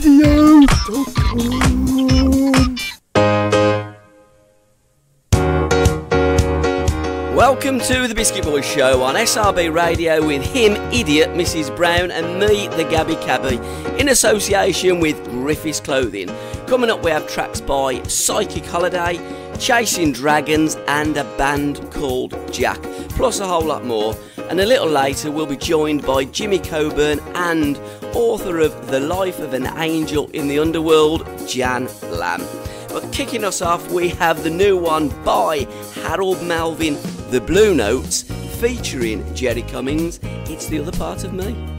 radio.com. Welcome to the Biscuit Boy Show on SRB Radio with him, Idiot, Mrs Brown, and me, the Gabby Cabby, in association with Griffiths Clothing. Coming up we have tracks by Psychic Holiday, Chasing Dragons and a band called Jack, plus a whole lot more. And a little later we'll be joined by Jimmy Coburn and author of The Life of an Angel in the Underworld, Jan Lamb. But kicking us off we have the new one by Harold Melvin, The Blue Notes, featuring Jerry Cummings, It's the Other Part of Me.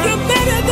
You better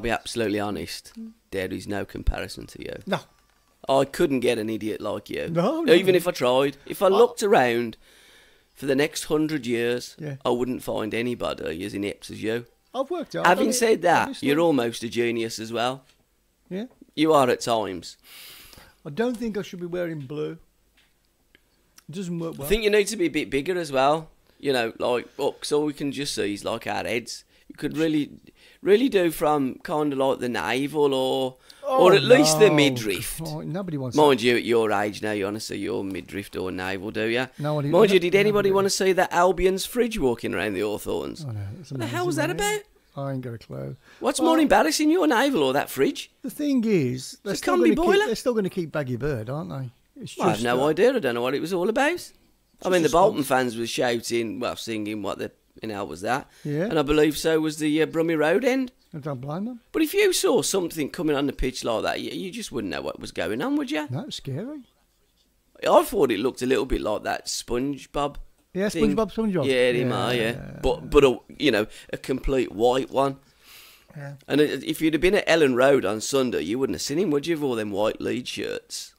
be absolutely honest. There is no comparison to you. No. I couldn't get an idiot like you. No. Even if I tried. If I looked around for the next 100 years, Yeah. I wouldn't find anybody as inept as you. I've worked out. Having said that, obviously. you're almost a genius as well. Yeah. You are at times. I don't think I should be wearing blue. It doesn't work well. I think you need to be a bit bigger as well. You know, like, because all we can just see is like our heads. You could really do from kind of like the navel or at least the midriff. Oh, nobody wants Mind you, at your age now, you want to see your midriff or navel, do you? No, Mind you, did anybody want to see that Albion's fridge walking around the Hawthorns? Oh, no, What the hell was that about? I ain't got a clue. What's more embarrassing, your navel or that fridge? The thing is, they're a still combi going boiler. they're still going to keep Baggy Bird, aren't they? It's I have no idea. I don't know what it was all about. I mean, the a Bolton fans were shouting, well, singing what the hell was that? Yeah. And I believe so was the Brummie Road end. I don't blame them. But if you saw something coming on the pitch like that, you just wouldn't know what was going on, would you? No, it's scary. I thought it looked a little bit like that SpongeBob. Yeah, thing. SpongeBob. Yeah, yeah. But a complete white one. Yeah. And if you'd have been at Ellen Road on Sunday, you wouldn't have seen him, would you, with all them white lead shirts?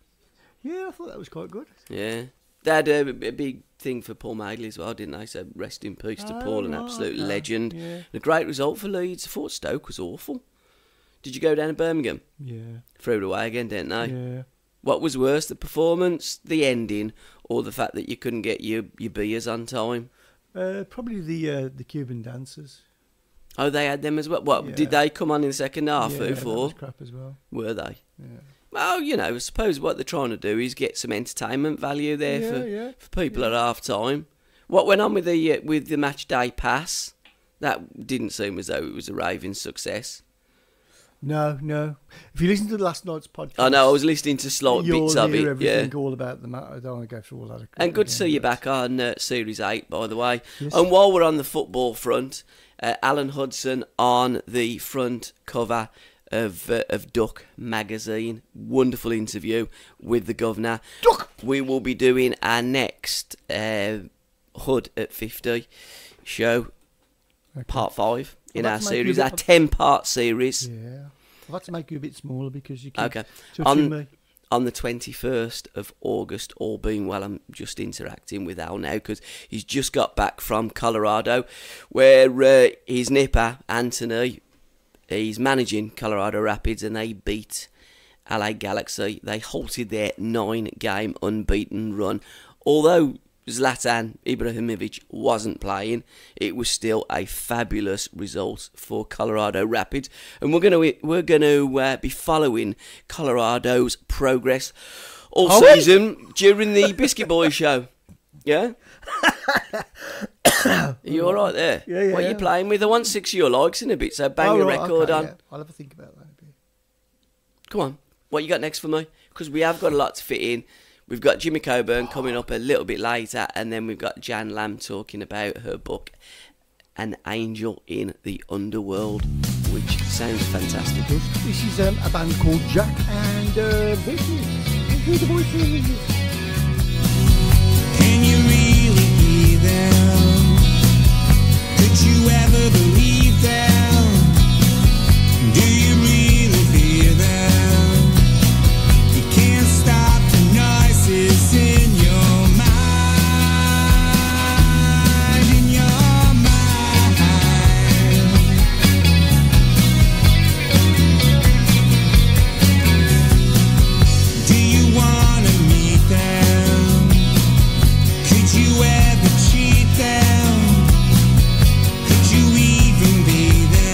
Yeah, I thought that was quite good. Yeah. They had a big thing for Paul Madeley as well, didn't they? So rest in peace to Paul, an absolute legend. Yeah. And a great result for Leeds. I thought Stoke was awful. Did you go down to Birmingham? Yeah. Threw it away again, didn't they? Yeah. What was worse, the performance, the ending, or the fact that you couldn't get your beers on time? Probably the Cuban dancers. Oh, they had them as well. What, Yeah. did they come on in the second half? Yeah, Who that for? was crap as well. Were they? Yeah. Well, I suppose what they're trying to do is get some entertainment value there for people at half time. What went on with the match day pass? That didn't seem as though it was a raving success. No. If you listen to last night's podcast, I know, I was listening to slight bits of it. Everything all about the matter. I don't want to go through all that. And good to see you back on Series 8, by the way. Yes. And while we're on the football front, Alan Hudson on the front cover of Duck magazine. Wonderful interview with the governor. Duck! We will be doing our next Hood at 50 show, part 5 in our series, our 10-part series. Yeah. I've had to make you a bit smaller because you keep Okay. touching me. On the 21st of August, all being well, I'm just interacting with Al now because he's just got back from Colorado, where his nipper, Anthony, he's managing Colorado Rapids, and they beat LA Galaxy. They halted their 9-game unbeaten run. Although Zlatan Ibrahimovic wasn't playing, it was still a fabulous result for Colorado Rapids, and we're going to be following Colorado's progress all season during the Biscuit Boys show. Yeah. Are you all right there? Yeah. What are you playing with? I want 6 of your likes in a bit, so bang a record on. Yeah. I'll have a think about that a bit. Come on, what you got next for me? Because we have got a lot to fit in. We've got Jimmy Coburn coming up a little bit later, and then we've got Jan Lamb talking about her book, An Angel in the Underworld, which sounds fantastic. This is a band called Jack and Biscuit. Hear the voices. Can you really hear them? Could you ever believe them? Do you really fear them? You can't stop the noises in your mind, in your mind. Do you wanna meet them? Could you ever cheat them? Could you even be there?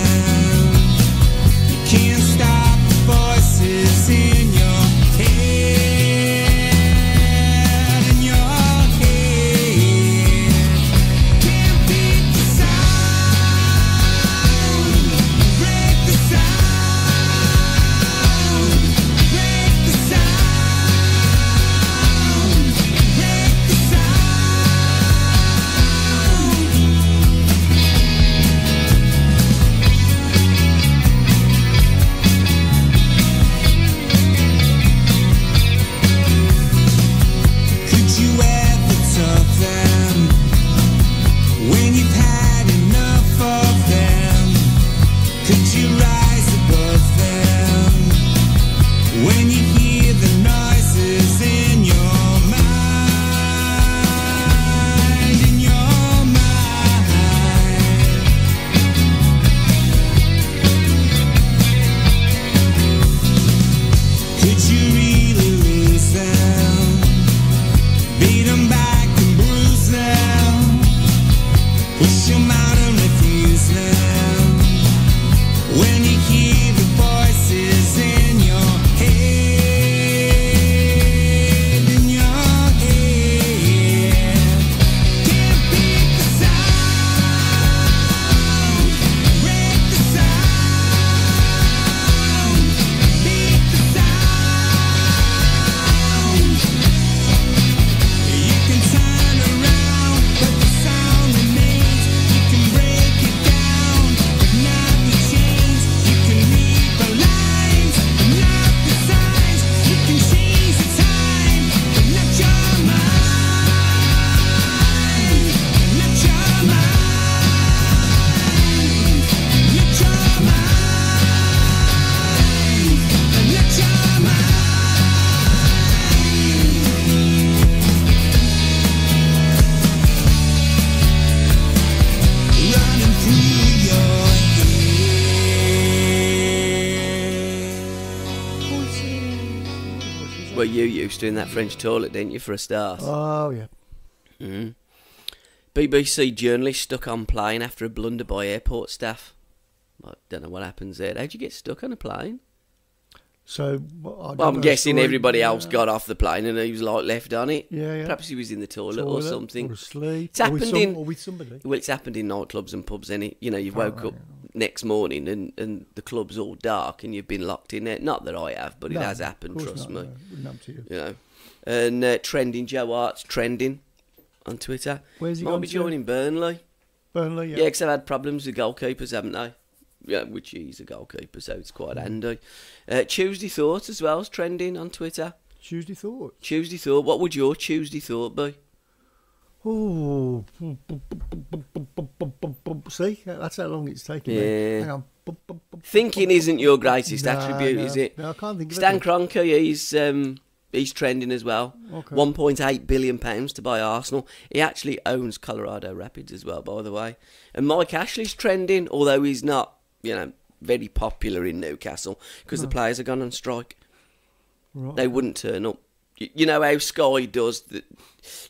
Well, you used to in that French toilet, didn't you, for a start? Oh, yeah. Mm. BBC journalist stuck on plane after a blunder by airport staff. I don't know what happens there. How'd you get stuck on a plane? So, I'm guessing everybody else got off the plane and he was like left on it. Yeah, yeah. Perhaps he was in the toilet or something. Or asleep. It's happened or with somebody. Well, it's happened in nightclubs and pubs, innit? You know, you've woke up next morning and the club's all dark and you've been locked in there. Not that I have, but it has happened, trust me. Wouldn't happen to you. You know. And trending, Joe Hart's trending on Twitter. Where's he Might gone be to? joining Burnley. Burnley, yeah. Yeah, because they've had problems with goalkeepers, haven't they? Yeah, which he's a goalkeeper, so it's quite handy. Tuesday Thought as well is trending on Twitter. Tuesday Thought. Tuesday Thought. What would your Tuesday Thought be? Oh, see, that's how long it's taking me. Hang on. Thinking isn't your greatest attribute, is it? No, I can't think of Stan it. Kroenke, he's trending as well. Okay. £1.8 billion to buy Arsenal. He actually owns Colorado Rapids as well, by the way. And Mike Ashley's trending, although he's not, you know, very popular in Newcastle because the players have gone on strike. Right. They wouldn't turn up. You know how Sky does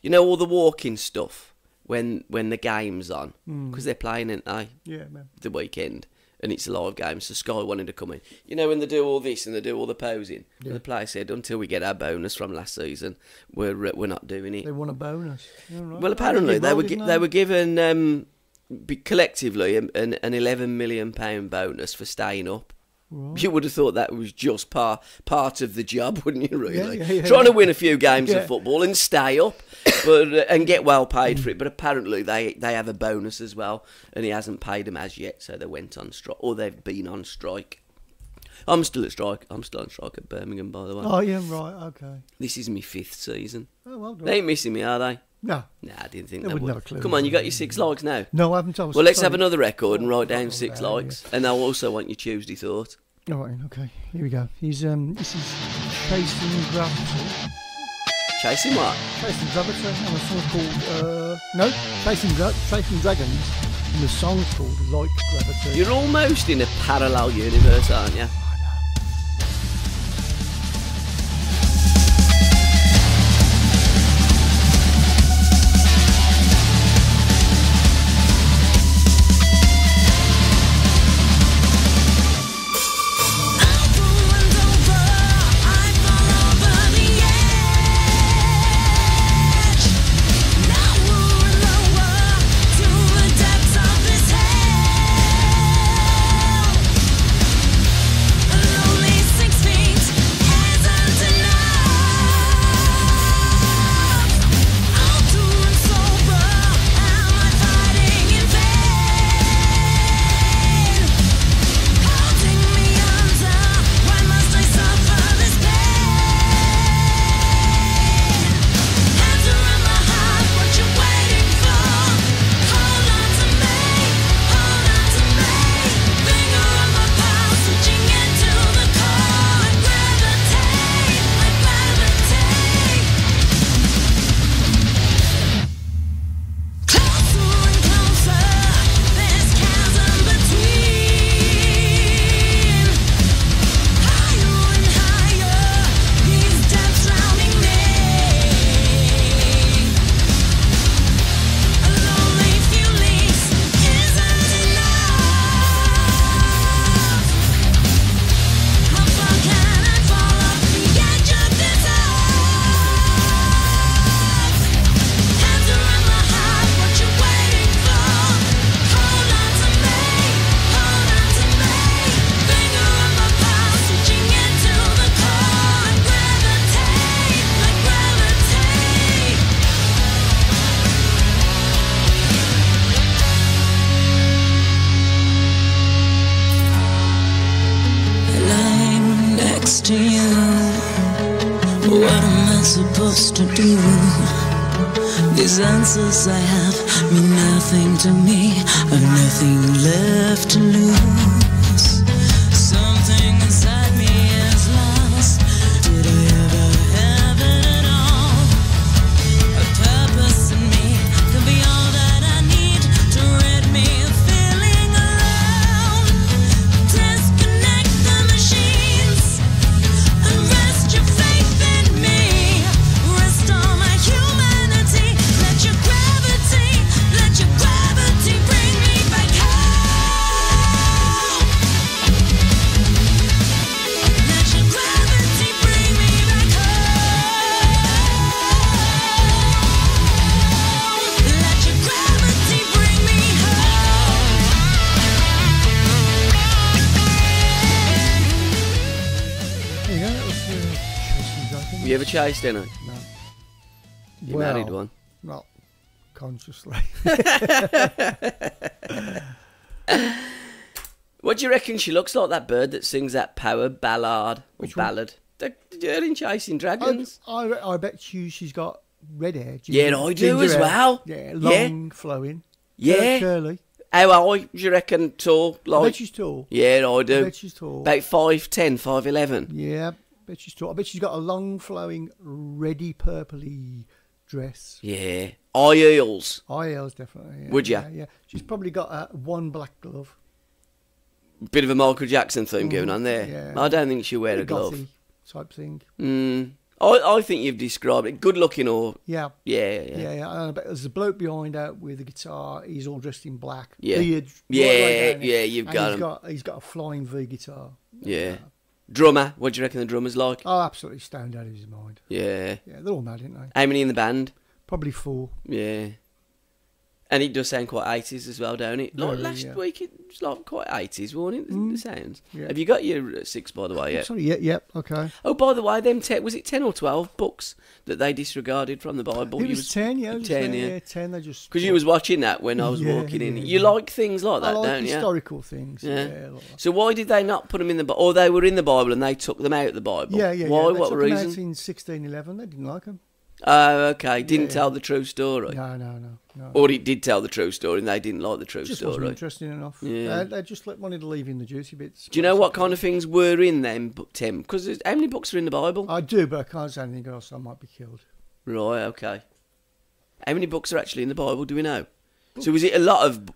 you know, all the walking stuff when the game's on, because they're playing, aren't they? Yeah, man. The weekend, and it's a live game, so Sky wanted to come in. You know, when they do all this and they do all the posing, and the player said, until we get our bonus from last season, we're not doing it. They want a bonus. Yeah, right. Well, apparently they were given collectively an £11 million bonus for staying up. Right. You would have thought that was just part of the job, wouldn't you, really? Yeah, Trying to win a few games of football and stay up but and get well paid for it. But apparently they have a bonus as well, and he hasn't paid them as yet, so they went on strike, or they've been on strike. I'm still at strike. I'm still on strike at Birmingham, by the way. Oh, yeah, right, okay. This is my 5th season. Oh, well done. They ain't missing me, are they? No. Nah, I didn't think They they wouldn't would. have a clue. Come on, you got your 6 likes now? No, I haven't. Well, let's have another record and write down 6 likes. And I also want your Tuesday Thought. All right, okay. Here we go. This is Chasing Gravity. Chasing what? Chasing Gravity, and a song called Chasing Dragons, and the song's called Like Gravity. You're almost in a parallel universe, aren't you? to you. What am I supposed to do? These answers I have mean nothing to me. I've nothing left to lose. Something inside me is lost. Did I ever have it at all? A purpose in me could be all that I need to rid me of feeling alone. Disconnect the machines and rest your faith in me. Have you ever chased any? No. You married one? Not consciously. What do you reckon she looks like, that bird that sings that power ballad or ballad? The girl in Chasing Dragons. I bet she's got red hair. Yeah, I do as hair. well. Yeah, long, flowing. Yeah. Curly. How high do you reckon tall? Like, I bet she's tall. Yeah, I do. I bet she's tall. About 5'10", 5'11". Yeah, I bet she's tall. I bet she's got a long, flowing, reddy, purpley dress. Yeah. Eye heels. Eye heels, definitely. Yeah, Would ya? Yeah. She's probably got one black glove. Bit of a Michael Jackson theme going on there. Yeah. I don't think she'll wear a glove. Gothy type thing. I think you've described it. Good looking or... Yeah. Yeah. And I bet there's a bloke behind her with a guitar. He's all dressed in black. Yeah. Beard, You've and got him. He's got a flying V guitar. Yeah. Drummer. What do you reckon the drummer's like? Oh, absolutely stoned out of his mind. Yeah. Yeah, they're all mad, aren't they? How many in the band? Probably 4. Yeah. And it does sound quite 80s as well, don't it? Like Really, last yeah. week, it was like quite 80s, wasn't it? The sounds. Yeah. Have you got your 6, by the way, yet? Sorry, yep, okay. Oh, by the way, them was it 10 or 12 books that they disregarded from the Bible? It was 10, yeah. 10, yeah. 10, they just... Because you was watching that when I was walking in. You like things like that, I like don't you? historical things. Yeah. Yeah, like that. So why did they not put them in the Bible? Or they were in the Bible and they took them out of the Bible? Yeah. Why? They What took reason? them out in 1611. They didn't like them. Oh, okay. Didn't tell the true story. No. Or it did tell the true story and they didn't like the true Just wasn't story. interesting enough. Yeah. They just wanted to leave in the juicy bits. Do you know what kind of things were in them, Tim? Because how many books are in the Bible? I do, but I can't say anything else. I might be killed. Right, okay. How many books are actually in the Bible, do we know? So was it a lot of,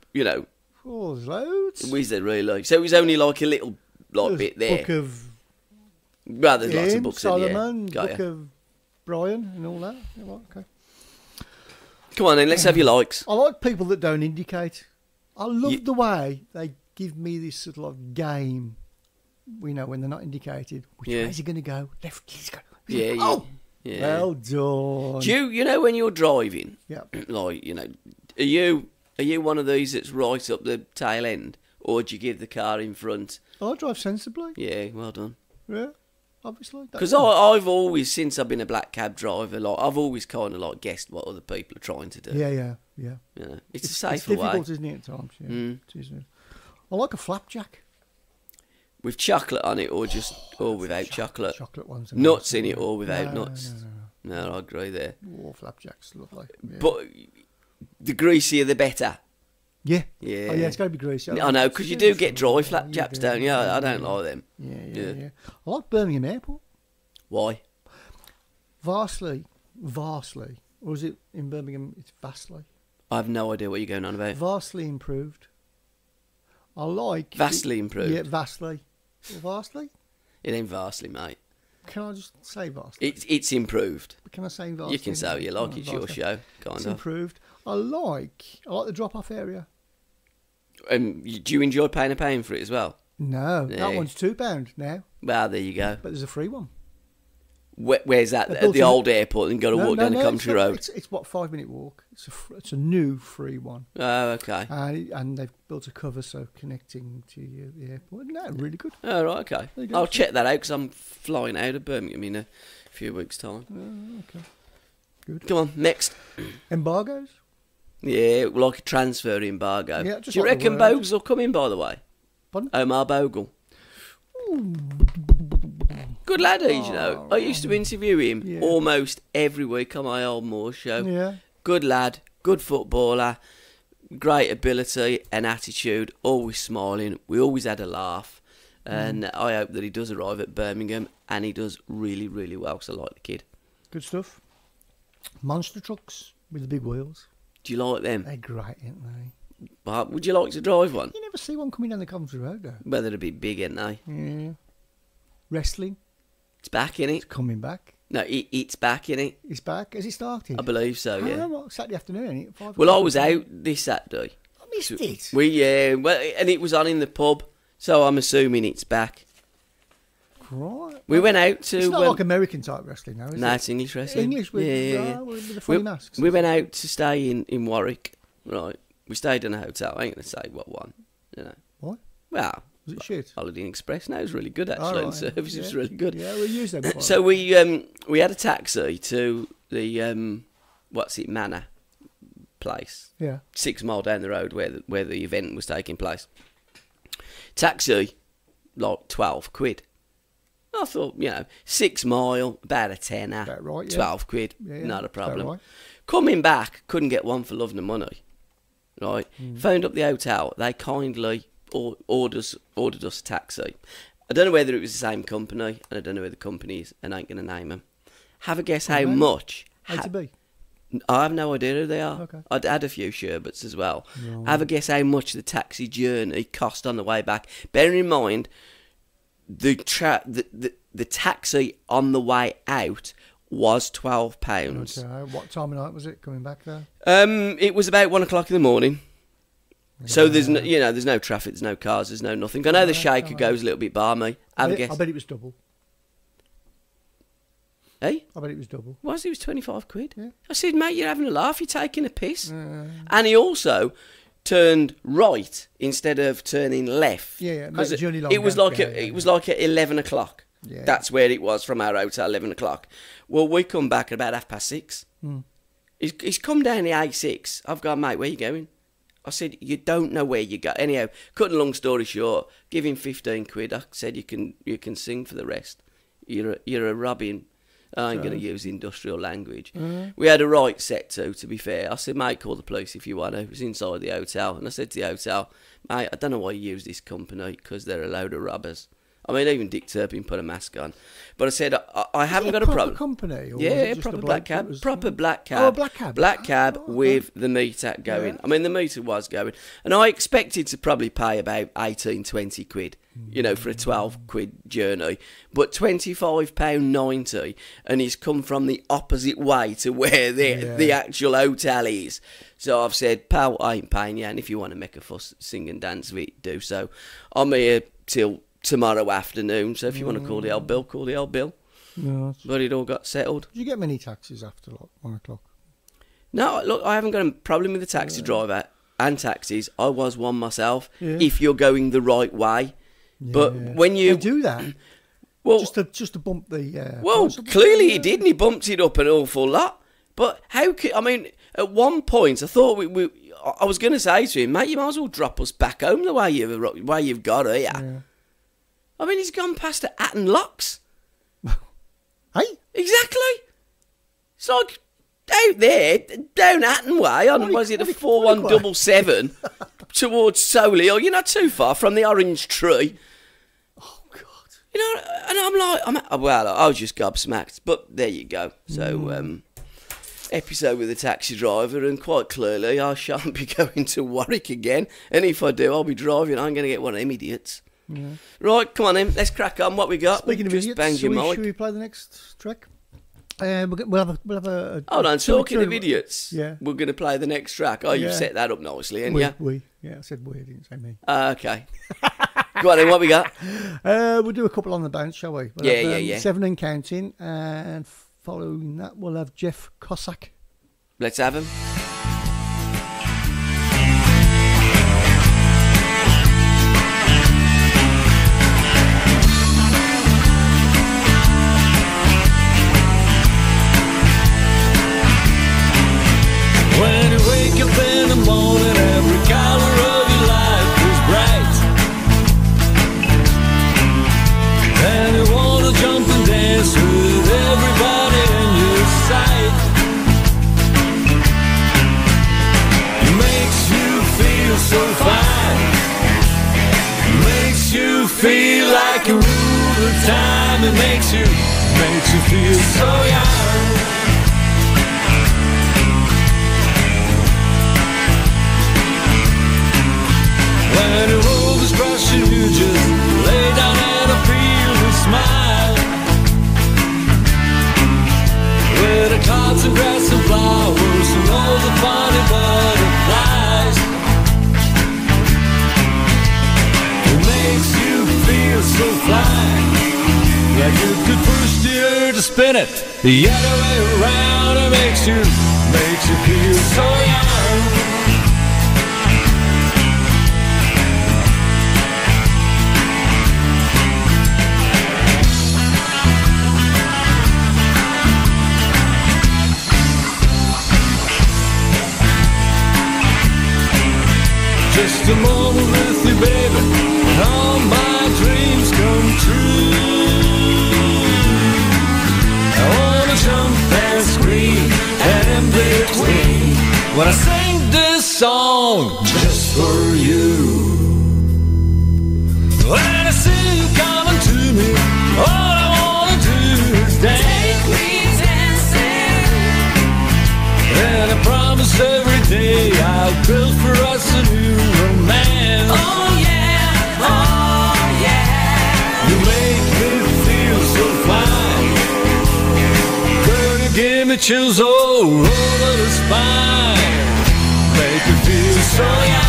Oh, there's loads. was there really? So it was only like a little bit there. Book of Well, there's lots of books Solomon, in there. Book of Brian and all that. Yeah, right, okay. Come on then, let's have your likes. I like people that don't indicate. I love the way they give me this sort of like game. When they're not indicated. Which way is he going to go? Left, he's going. Yeah. Yeah. Well done. Do you know when you're driving? Yeah. Like, are you one of these that's right up the tail end, or do you give the car in front? I drive sensibly. Yeah, well done. Yeah, obviously. Because I've always, since I've been a black cab driver, like I've always kind of like guessed what other people are trying to do. Yeah. It's a It's safer way. difficult, isn't it, at times? Yeah. It is. I like a flapjack. With chocolate on it, or without chocolate. Chocolate ones. Nuts in it, or without nuts. No. No, I agree there. Oh, flapjacks, lovely. Yeah. But the greasier, the better. Yeah. Yeah. Oh, yeah, it's got to be greasy. I know, because you do get dry flapjacks, don't you? I don't like them. Yeah. I like Birmingham Airport. Why? Vastly. Or is it in Birmingham? It's vastly. I have no idea what you're going on about. Vastly improved. I like... Vastly improved? Yeah, vastly. Vastly? It ain't vastly, mate. Can I just say vastly? It's improved. Can I say vastly? You can say what you like. It's your show, kind It's of. improved. I like the drop-off area. Do you enjoy paying a pound for it as well? No, Yeah. that one's £2 now, Well, there you go. but there's a free one. Where's that? They At built the a- old airport and got to walk down the country road? It's what, 5-minute walk. It's a new free one, Oh, okay. and they've built a cover so connecting to the airport. No, really good. Oh, right, okay. There you go. I'll check that out because I'm flying out of Birmingham in a few weeks' time. Okay, good. Come on, next. Embargoes. Yeah, like a transfer embargo. Yeah, just Do you like the reckon word. Bogues will come in, by the way? Pardon? Omar Bogle. Good lad, you know. I used to interview him almost every week on my old Moore show. Yeah. Good lad, good footballer, great ability and attitude, always smiling. We always had a laugh. And I hope that he does arrive at Birmingham and he does really, really well because I like the kid. Good stuff. Monster trucks with the big wheels. Do you like them? They're great, aren't they? But would you like to drive one? You never see one coming down the Coventry Road, though. Well, they're a bit big, aren't they? Yeah. Wrestling. It's back, innit? It's coming back. No, it's back, innit? It's back. Has it started? I believe so, yeah. Saturday afternoon, ain't it? 5 Well, I o'clock. was out this Saturday. I missed it. Well, and it was on in the pub, so I'm assuming it's back. Right. We went out to... It's not like American type wrestling, though, is No, it? it's English wrestling. English with, yeah. with the funny masks. We went out to stay in Warwick, right? We stayed in a hotel. I ain't going to say what one, you know. What? Well, Was it shit? Holiday Inn Express. No, it was really good actually. And service was really good. Yeah, we use them. Quite So we had a taxi to the Manor place. Yeah. 6 mile down the road where the event was taking place. Taxi, like 12 quid. I thought, 6 mile, about a tenner. About right, yeah. 12 quid, Yeah, not a problem. right. Coming back, couldn't get one for love nor money. Right, phoned up the hotel. They kindly ordered us a taxi. I don't know whether it was the same company, and I don't know who the company is, and I ain't going to name them. Have a guess how much? ATB. I have no idea who they are. Okay. I'd had a few sherbets as well. No. Have a guess how much the taxi journey cost on the way back. Bearing in mind, the taxi on the way out was £12. Okay. What time of night was it coming back there? It was about 1 o'clock in the morning. So there's no, there's no traffic, there's no cars, there's no nothing. I know the shaker goes a little bit balmy. Have a guess. I bet it was double. Hey? I bet it was double. It was 25 quid. Yeah. I said, mate, you're having a laugh, you're taking a piss. And he also turned right instead of turning left. Yeah. Because It it was like at 11 o'clock. Yeah. That's where it was from our hotel, 11 o'clock. Well, we come back at about 6:30. He's come down the A6. I've gone, mate, where you going? I said, you don't know where you go. Anyhow, cutting a long story short, give him 15 quid. I said, you can sing for the rest. You're a robbing. I ain't going to use industrial language. We had a right set to be fair. I said, mate, call the police if you want to. It was inside the hotel. And I said to the hotel, mate, I don't know why you use this company because they're a load of robbers. I mean, even Dick Turpin put a mask on. But I said, I haven't got a problem. Company? Or Yeah, was it just proper a black bloke cab. that was- Proper black cab. Oh, a black cab. Black cab Oh, with the meter going. Yeah. I mean, the meter was going. And I expected to probably pay about 18, 20 quid, for a 12 quid journey. But £25.90, and he's come from the opposite way to where the actual hotel is. So I've said, pal, I ain't paying you, and if you want to make a fuss, sing and dance, do so. I'm here till tomorrow afternoon, so if you want to call the old bill, call the old bill. No. But it all got settled. Did you get many taxis after 1 o'clock? No, look, I haven't got a problem with the taxi driver and taxis. I was one myself, Yeah. if you're going the right way. But when you... They do that? Well, just to bump the... well, price up? clearly he did, and he bumped it up an awful lot. But how could... I mean, at one point, I thought I was going to say to him, mate, you might as well drop us back home the way you've got here. Yeah. I mean, he's gone past the Hatton Locks. Hey? Exactly. It's like out there, down Hatton Way, on, was it a 4177 towards Solihull. You're not too far from the orange tree. Oh, God. And I'm like, I was just gobsmacked. But there you go. So, episode with a taxi driver, and quite clearly I shan't be going to Warwick again. And if I do, I'll be driving. I'm going to get one of them idiots. Yeah. Right, come on then, let's crack on. What we got? Speaking of idiots, should we play the next track? We'll have a hold on, talking of idiots, yeah. We're going to play the next track. Oh, you've set that up nicely, ain't you? Yeah, I said we, I didn't say me. Okay. Go on then, what we got? We'll do a couple on the bounce, shall we? We'll have, 7 and counting, and following that we'll have Jeff Cossack. Let's have him. When you wake up in the morning, every color of your life is bright, and you wanna jump and dance with everybody in your sight. It makes you feel so fine, it makes you feel like you rule the time. It makes you feel so young. When the world is crushing, you just lay down and feel and smile. With the cards and grass and flowers and all the funny butterflies. It makes you feel so fly, like you could push the earth to spin it the other way around. It makes you feel so young. Just a moment with you, baby, and all my dreams come true. I wanna jump and scream and in between when I sing this song just for you. When I see you coming to me, all I wanna do is dance. Take me dancing. And I promise every day I'll build for us a new romance. Oh yeah, oh yeah. You make me feel so fine. Girl, you give me chills all over the spine. Make me feel so young.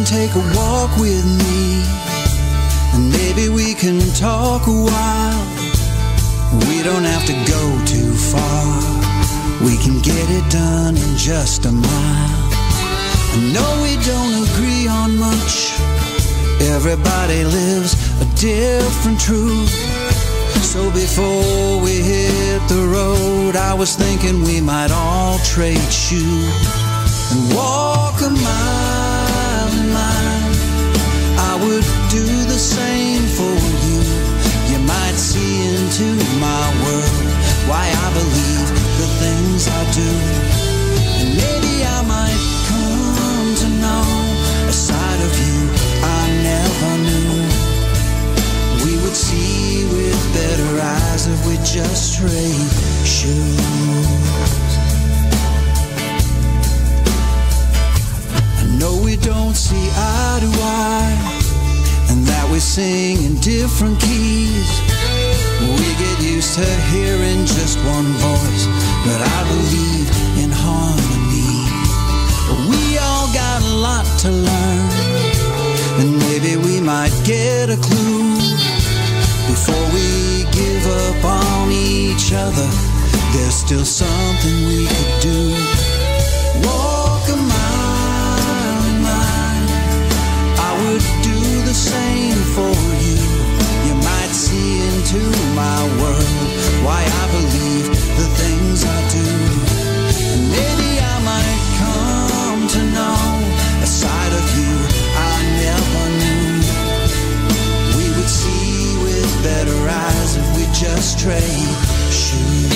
Take a walk with me, and maybe we can talk a while. We don't have to go too far. We can get it done in just a mile. I know we don't agree on much. Everybody lives a different truth. So before we hit the road, I was thinking we might all trade shoes and walk a mile. I would do the same for you. You might see into my world why I believe the things I do. And maybe I might come to know a side of you I never knew. We would see with better eyes if we just trade shoes. I know we don't see eye to eye, and that we sing in different keys. We get used to hearing just one voice, but I believe in harmony. We all got a lot to learn, and maybe we might get a clue before we give up on each other. There's still something we could do. Walk a mile in mine. I would do the same for you. You might see into my world why I believe the things I do. And maybe I might come to know a side of you I never knew. We would see with better eyes if we just trade shoes.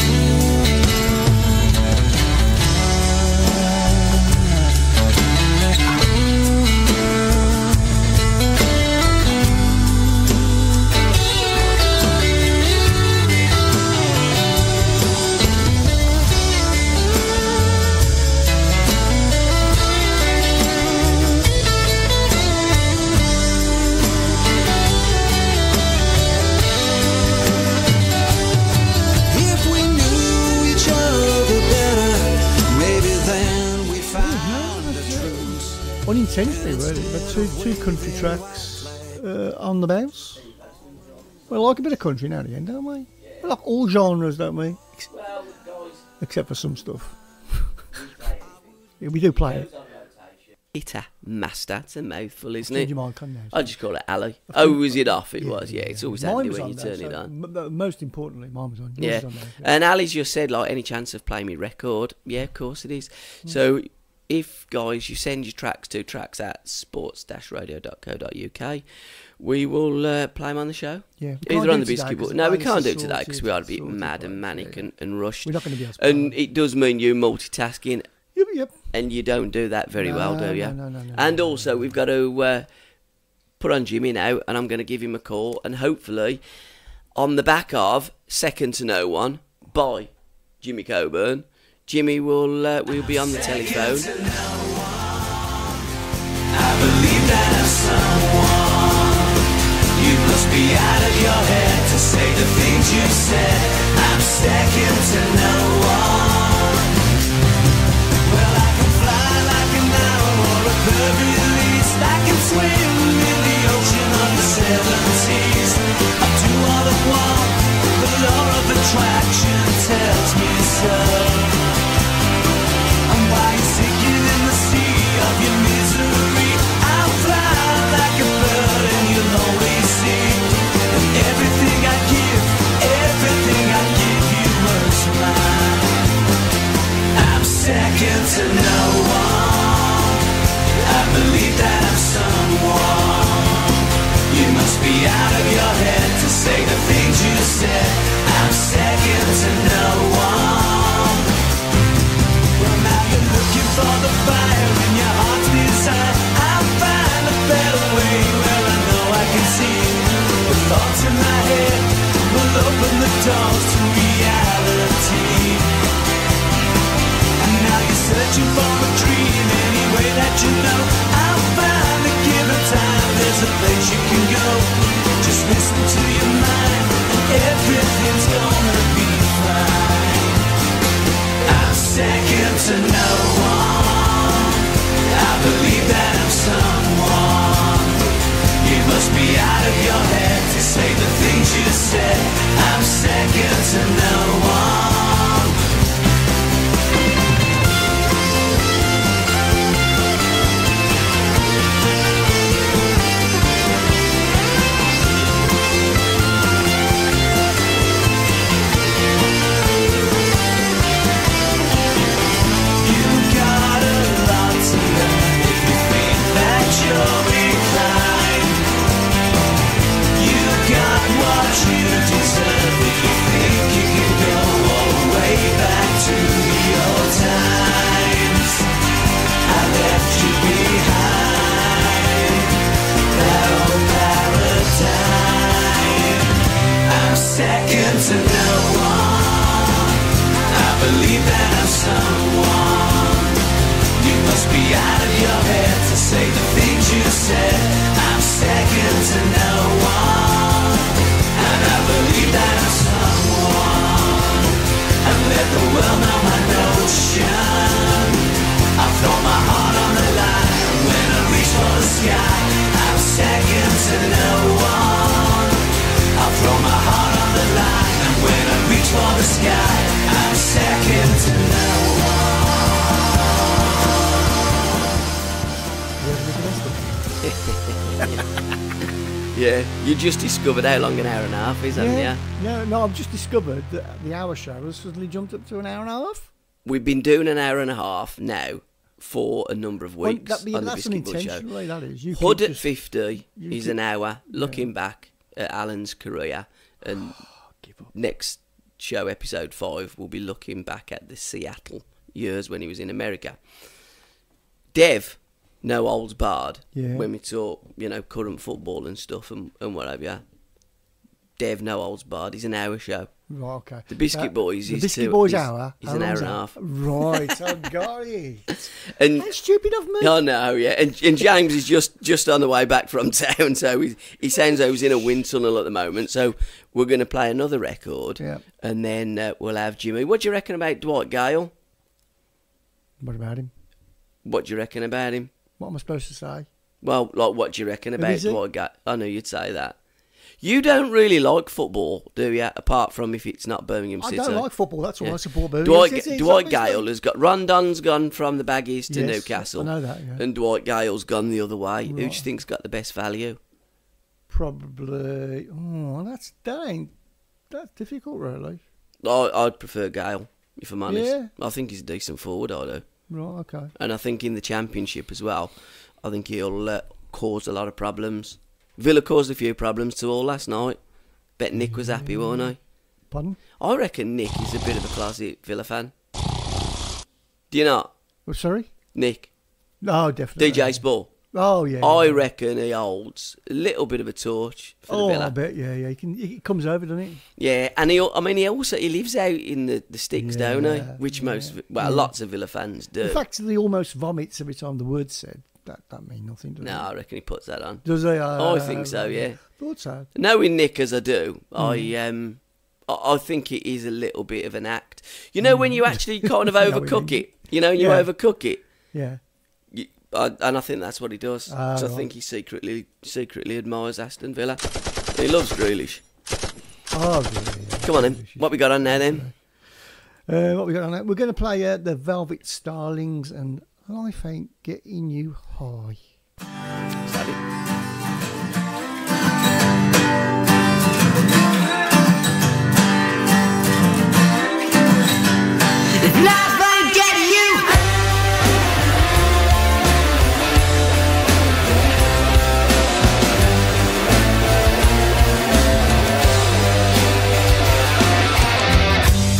Unintentionally, really, but two country tracks on the bounce. We like a bit of country now and again, don't we? We like all genres, don't we? Except for some stuff. Yeah, we do play it. Hitter, master, it's a mouthful, isn't it? Your mic on now. I just call it Ali. Oh, was it off? It was, yeah. It's always handy when you turn it on. Most importantly, mine was on. Yeah. On there, And Ali's just said, like, any chance of playing me record? Yeah, of course it is. So if, guys, you send your tracks to tracks@sports-radio.co.uk, we will play them on the show. Yeah, either on the Biscuit board. No, we can't do it today because we are a bit mad and manic and rushed. We're not going to be able to. And it does mean you multitasking. Yep. And you don't do that very well, do you? No. And also, we've got to put on Jimmy now, and I'm going to give him a call, and hopefully, on the back of Second to No One by Jimmy Coburn, Jimmy will be on the telephone. your head to say the things you said. I'm second to no one. Well, I can fly like an owl, or at the very least I can swim in the ocean of the 70s. I do all I want, the law of attraction tells me so. And while you're sinking in the sea of your misery, I'll fly like a bird and you'll always see. And everything I give you was mine. I'm second to no one. I believe that I'm someone. You must be out of your head to say the things you said. I'm second to no one. Well, now you're looking for the fire in your heart's desire. I'll find a better way where I know I can see. The thoughts in my head will open the doors to reality. And now you're searching for a dream any way that you know. I'll find a given time, there's a place you can go. Just listen to your mind and everything's gonna be fine. I'm second to no one. I believe that I'm someone. You must be out of your head to say the things you said. I'm second to no one. You got a lot to learn if you think that you're inclined. You got what you deserve if you think you can go all the way back to the old times. I left you behind that old paradigm. I'm second to no one. I believe that I'm someone. You must be out of your head to say the things you said. I'm second to no one. And I believe that I'm someone. And let the world know my notion. I'll throw my heart on the line when I reach for the sky. I'm second to no one. I'll throw my heart on the line and when I reach for the sky, I'm second to no one. Yeah, you just discovered how long an hour and a half is, haven't you? No, I've just discovered that the hour show has suddenly jumped up to an hour and a half. We've been doing an hour and a half now for a number of weeks on the That's Biscuit Boy Show. unintentionally, that is. You Hood keep at 50 is an hour looking back at Alan's career, and next show, episode 5, we'll be looking back at the Seattle years when he was in America. Dev, no holds barred, when we talk, current football and stuff and what have you. Dev, no holds barred, he's an hour show. Right, okay. The Biscuit Boys the is Biscuit Boys hour. He's an hour and a half. Right, I got it. And how stupid of me. I know, yeah. And James is just on the way back from town, so he sounds like he's in a wind tunnel at the moment. So we're going to play another record, and then we'll have Jimmy. What do you reckon about Dwight Gale? What about him? What do you reckon about him? What am I supposed to say? Well, like, what do you reckon about he? Dwight Gale? I knew you'd say that. You don't really like football, do you? Apart from if it's not Birmingham City. I don't like football. That's why I support Birmingham City. Dwight Gale has got... Rondon's gone from the Baggies to Newcastle. I know that, yeah. And Dwight Gale's gone the other way. Right. Who do you think's got the best value? Probably... Oh, that's difficult, really. I'd prefer Gale, if I'm honest. Yeah. I think he's a decent forward, I do. Right, okay. And I think in the Championship as well, I think he'll cause a lot of problems. Villa caused a few problems to all last night. Bet Nick was happy, wasn't he? Pardon? I reckon Nick is a bit of a closet Villa fan. Do you not? Oh, sorry? Nick. Oh, definitely. DJ Sport. Oh, yeah. I reckon he holds a little bit of a torch for the Villa. I bet, yeah. He comes over, doesn't he? Yeah, and he lives out in the sticks, don't he? Which lots of Villa fans do. In fact, he almost vomits every time the word's said. that mean nothing, does it? No, I reckon he puts that on. Does he? I think so, yeah. Thought so. Knowing Nick as I do, I think it is a little bit of an act. You know, when you actually kind of overcook it. You know, you overcook it. Yeah. And I think that's what he does. So I think he secretly admires Aston Villa. He loves Grealish. Oh, yeah. Come on, then. What we got on now, then? What we got on there? We're going to play the Velvet Starlings and Life Ain't Getting You High. Is that it? Life ain't getting you.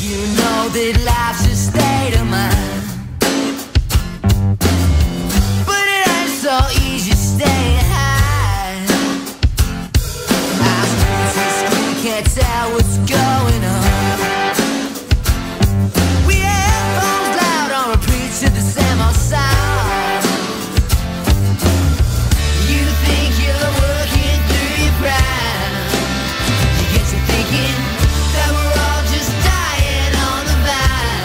You know that life's a state of mind, but it ain't so easy staying high. I'm we can't tell what's going on. To the same old sound. You think you're working through your prime. You get to thinking that we're all just dying on the vine.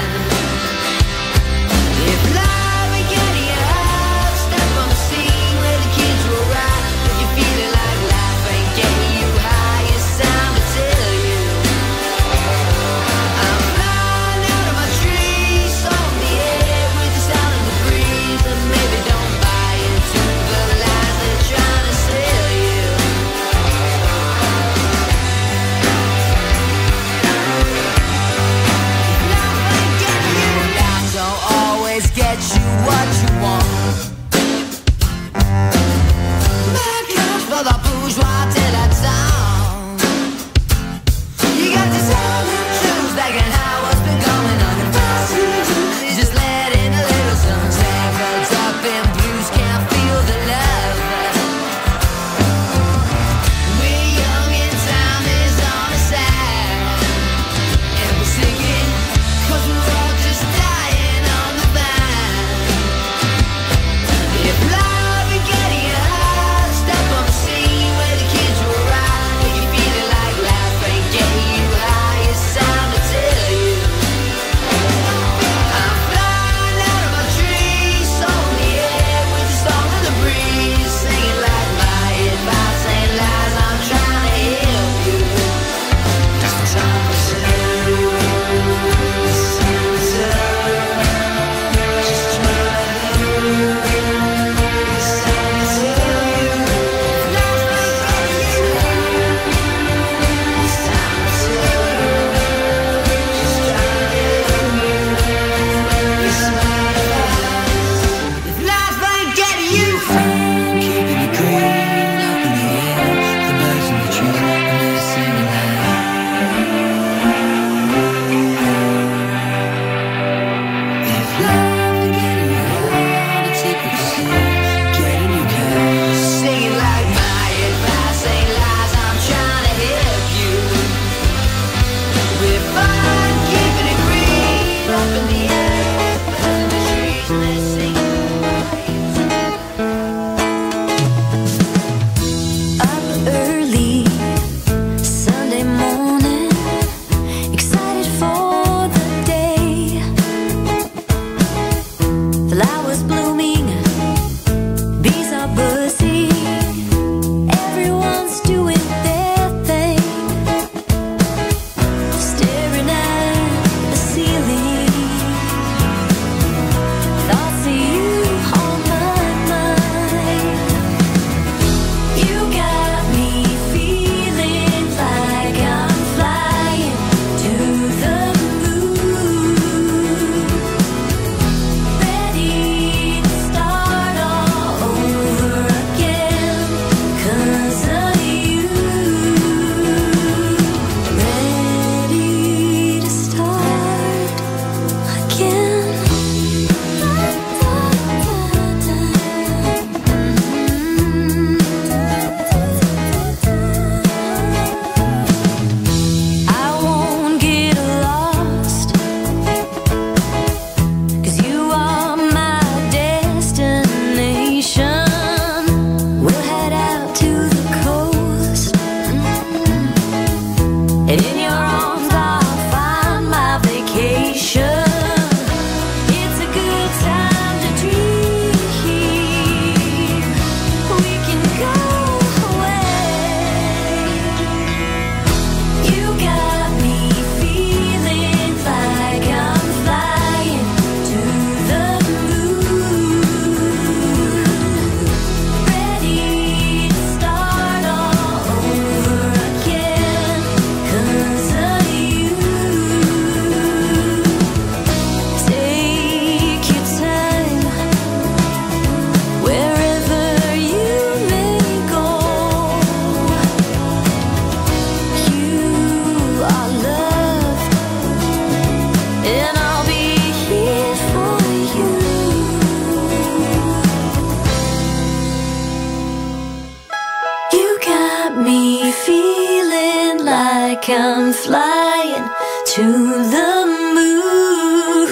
to the moon,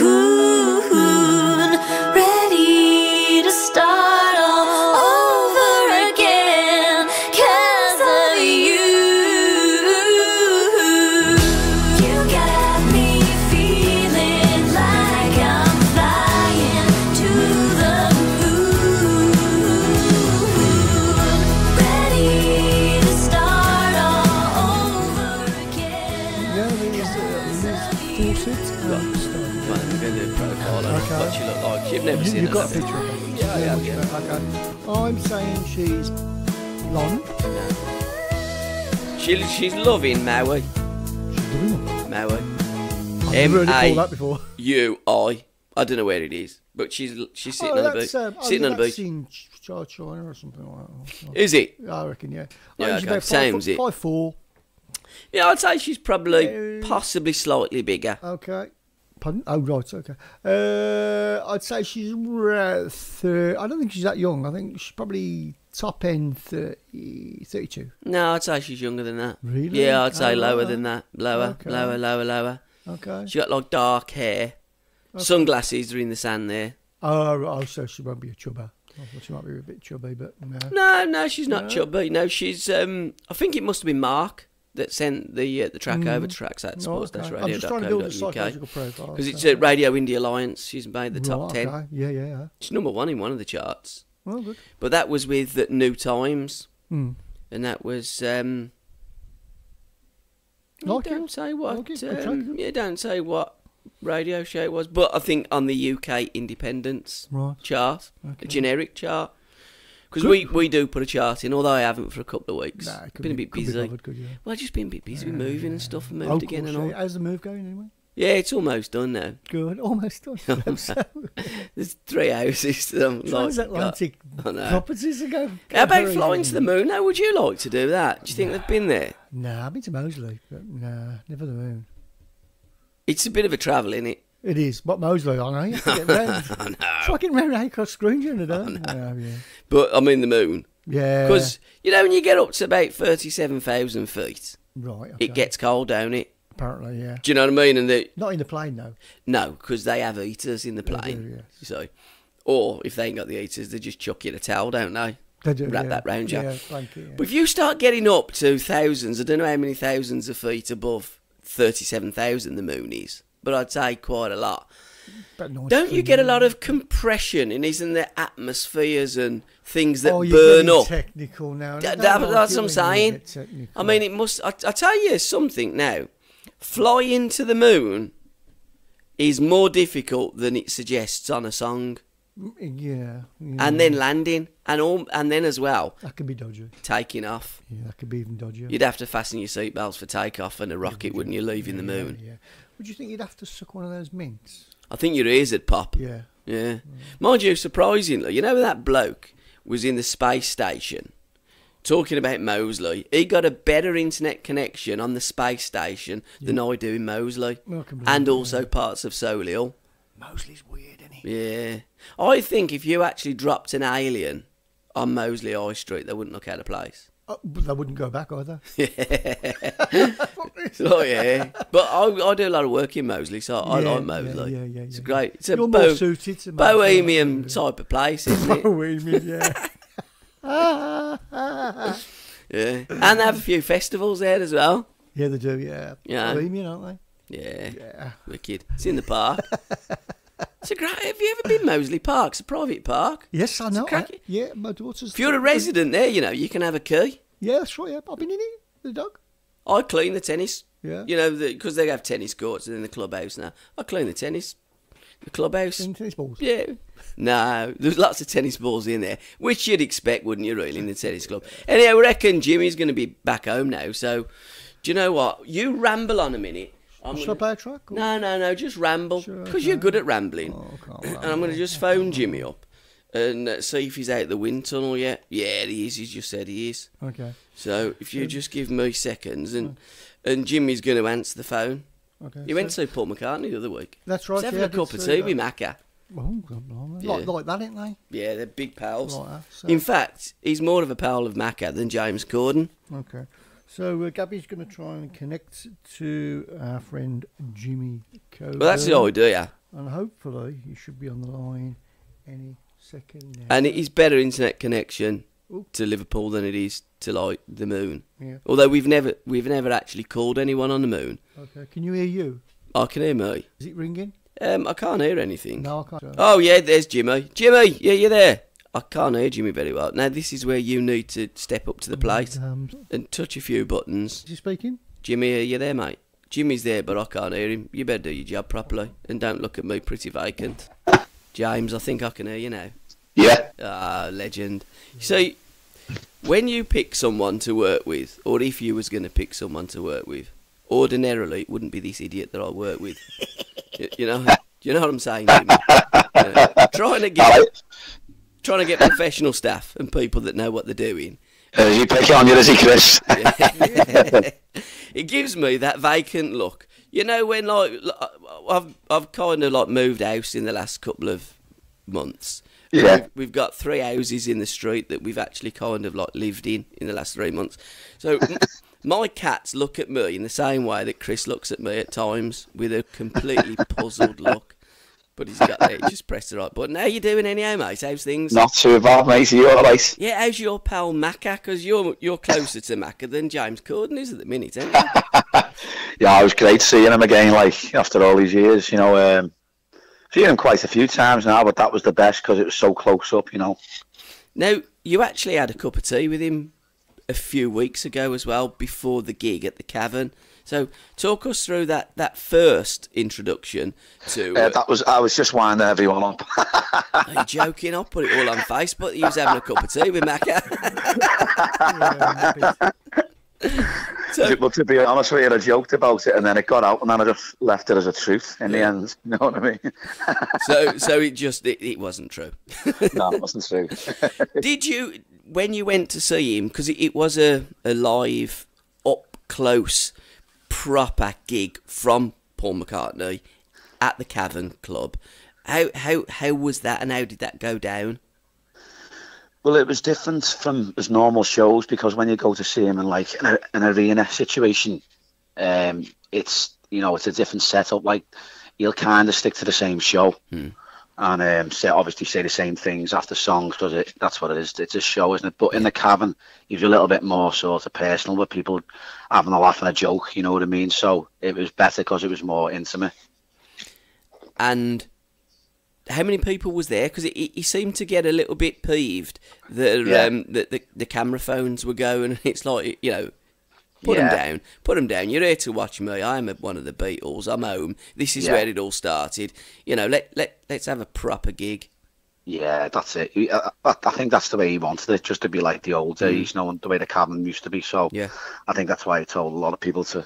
ready to start all over again, 'cause of you. You got me feeling like I'm flying to the moon, ready to start all over again. Yeah, there's Fawcett. Right, we're going to do a profile on Okay. what she looked like. You've never seen You've her. got a have you? picture of her. Yeah, I have, yeah. Okay. I'm saying she's blonde. She's loving Maui. She's doing Maui. I've never heard it called that before. M-A-U-I. I don't know where it is, but she's sitting on the beach. Sitting on the beach. In China or something like that. Is it? I reckon, yeah. Yeah, She's okay. about Sounds it. 5'4". Yeah, I'd say she's probably possibly slightly bigger. Okay. Pardon? Oh, right, okay. I'd say she's around 30. I don't think she's that young. I think she's probably top end 30, 32. No, I'd say she's younger than that. Really? Yeah, I'd say Oh, lower right. than that. Lower, Okay. lower. Okay. She got like dark hair. Sunglasses are in the sand there. Oh, right, so she won't be a chubber. I thought she might be a bit chubby, but no. No, she's not chubby. No, she's. I think it must have been Mark that sent the track over to tracks at Oh, okay. I'm just trying to build a psychological profile. because it's at Radio Indie Alliance. She's made the top Right, 10. Okay. Yeah. She's number 1 in one of the charts. Well, good. But that was with New Times, Hmm. and that was. Like it? Don't say what. Like it? Good track. Yeah, don't say what radio show it was. But I think on the UK Independence Right. chart, Okay. a generic chart. Because Good. we do put a chart in, although I haven't for a couple of weeks. Nah, it could Been a be- bit could be busy. bothered, could you? Well, I've just been a bit busy with moving and stuff, and moved Oh, again course, and all. yeah. How's the move going anyway? Yeah, it's almost done now. Good. Almost done. There's 3 houses that I'm like. Transatlantic I know. properties ago. How about flying to the moon? How would you like to do that? Do you think they've been there? Nah, I've been to Moseley, but nah, never the moon. It's a bit of a travel, isn't it? It is. What Moseley on? You have to get round. I know. Try getting round Across Screen during the day. Yeah. But I mean the moon. Yeah. Because, you know, when you get up to about 37,000 feet, Right. Okay. it gets cold, don't it? Apparently, yeah. Do you know what I mean? And Not in the plane, though. no, because they have heaters in the They plane. do, yes. So, or if they ain't got the heaters, they just chuck you in a towel, don't they? They do. Wrap yeah. that round you. Yeah, blanket, yeah. But if you start getting up to thousands, I don't know how many thousands of feet above 37,000 the moon is, but I'd say quite a lot. But nice Don't you food, get a yeah. lot of compression in isn't there atmospheres and things that Oh, you're burn getting up? technical now. I don't That's like what it I'm when you saying. get technical. I mean, it must. I tell you something now. Flying to the moon is more difficult than it suggests on a song, Yeah. and then landing, and then as well That could be dodgy. taking off. Yeah, that could be even dodgier. You'd have to fasten your seatbelts for takeoff and a rocket, wouldn't you? Leaving the moon. Yeah. Would you think you'd have to suck one of those mints? I think your ears would pop. Yeah. Yeah. Mind you, surprisingly, you know that bloke was in the space station talking about Moseley. He got a better internet connection on the space station than I do in Moseley. Well, I can believe And it, also yeah. parts of Solihull. Moseley's weird, isn't he? Yeah. I think if you actually dropped an alien on Moseley High Street, they wouldn't look out of place. But they wouldn't go back either. Oh, yeah. But I do a lot of work in Moseley, so I Yeah, like Moseley. yeah. It's great. It's a You're more suited to Moseley. bohemian type of place, isn't it? Bohemian, yeah. Yeah. And they have a few festivals there as well. Yeah, they do, yeah. Yeah. Bohemian, aren't Yeah. they? Yeah. Wicked. It's in the park. It's a great. Have you ever been Moseley Park? It's a private park. Yes, I know. cracking. Yeah, my daughter's... If you're a resident there, you know, you can have a key. Yeah, that's right, yeah. I've been in it, the dog. I clean the tennis. Yeah. You know, because they have tennis courts in the clubhouse now. I clean the clubhouse. In tennis balls. Yeah. No, there's lots of tennis balls in there, which you'd expect, wouldn't you, really, in the tennis club? Anyhow, I reckon Jimmy's going to be back home now, so do you know what? You ramble on a minute. Should I play a track? Or? No, just ramble, Sure, because you're okay. good at rambling. Oh, I can't And I'm ramble. going to just phone Jimmy up and see if he's out the wind tunnel yet. Yeah, he is. He's just said he is. Okay. So if you just give me seconds, and Jimmy's going to answer the phone. Okay. He went to see Paul McCartney the other week. That's right. He's having yeah, a cup of tea with Macca. Oh, God, blimey. Yeah. Like that, ain't they? Yeah, they're big pals. Like that. So, In fact, he's more of a pal of Macca than James Corden. okay. So Gabby's going to try and connect to our friend Jimmy Coburn. Well, that's the idea. And hopefully he should be on the line any second now. And it is better internet connection to Liverpool than it is to like the moon. Yeah. Although we've never actually called anyone on the moon. Okay, can you hear you? I can hear me. Is it ringing? I can't hear anything. No, I can't. Oh yeah, there's Jimmy. Jimmy, yeah, you're there. I can't hear Jimmy very well. Now this is where you need to step up to the plate and touch a few buttons. Is he speaking? Jimmy, are you there, mate? Jimmy's there, but I can't hear him. You better do your job properly and don't look at me pretty vacant. James, I think I can hear you now. Yeah. Ah, legend. See, when you pick someone to work with, or if you was going to pick someone to work with, ordinarily it wouldn't be this idiot that I work with. You know what I'm saying, Jimmy? Trying to get professional staff and people that know what they're doing. You pick on you, does he, Chris? It gives me that vacant look. You know, when like I've kind of like moved house in the last couple of months. Yeah. We've got 3 houses in the street that we've actually kind of like lived in the last 3 months. So my cats look at me in the same way that Chris looks at me at times, with a completely puzzled look. But he's got there, just press the right button. How you doing anyhow, mate? How's things? Not too bad, mate. Are you alright? Yeah, how's your pal Macca? Because you're closer to Macca than James Corden is at the minute, ain't you? Yeah, it was great seeing him again, like, after all these years, you know. Seen him quite a few times now, but that was the best because it was so close up, you know. Now, you actually had a cup of tea with him a few weeks ago as well, before the gig at the Cavern. So, talk us through that first introduction to... I was just winding everyone up. Are you joking? I'll put it all on Facebook. He was having a cup of tea with Macca. But to be honest with you, I joked about it, and then it got out, and then I just left it as a truth in the end. You know what I mean? So it wasn't true. No, it wasn't true. Did you, when you went to see him, because it was a live, up close, proper gig from Paul McCartney at the Cavern Club, how was that, and how did that go down? Well, it was different from his normal shows, because when you go to see him in like an arena situation, it's a different setup. Like, he'll kind of stick to the same show, and obviously say the same things after songs, because that's what it is. It's a show, isn't it? But in the Cavern, he's a little bit more sort of personal, with people having a laugh and a joke. You know what I mean? So it was better because it was more intimate. And how many people was there? Because he seemed to get a little bit peeved that the camera phones were going. And it's like, put them down. You're here to watch me. I'm one of the Beatles. I'm home. This is where it all started. Let's have a proper gig. Yeah, that's it. I think that's the way he wanted it, just to be like the old days, the way the Cavern used to be. So I think that's why he told a lot of people to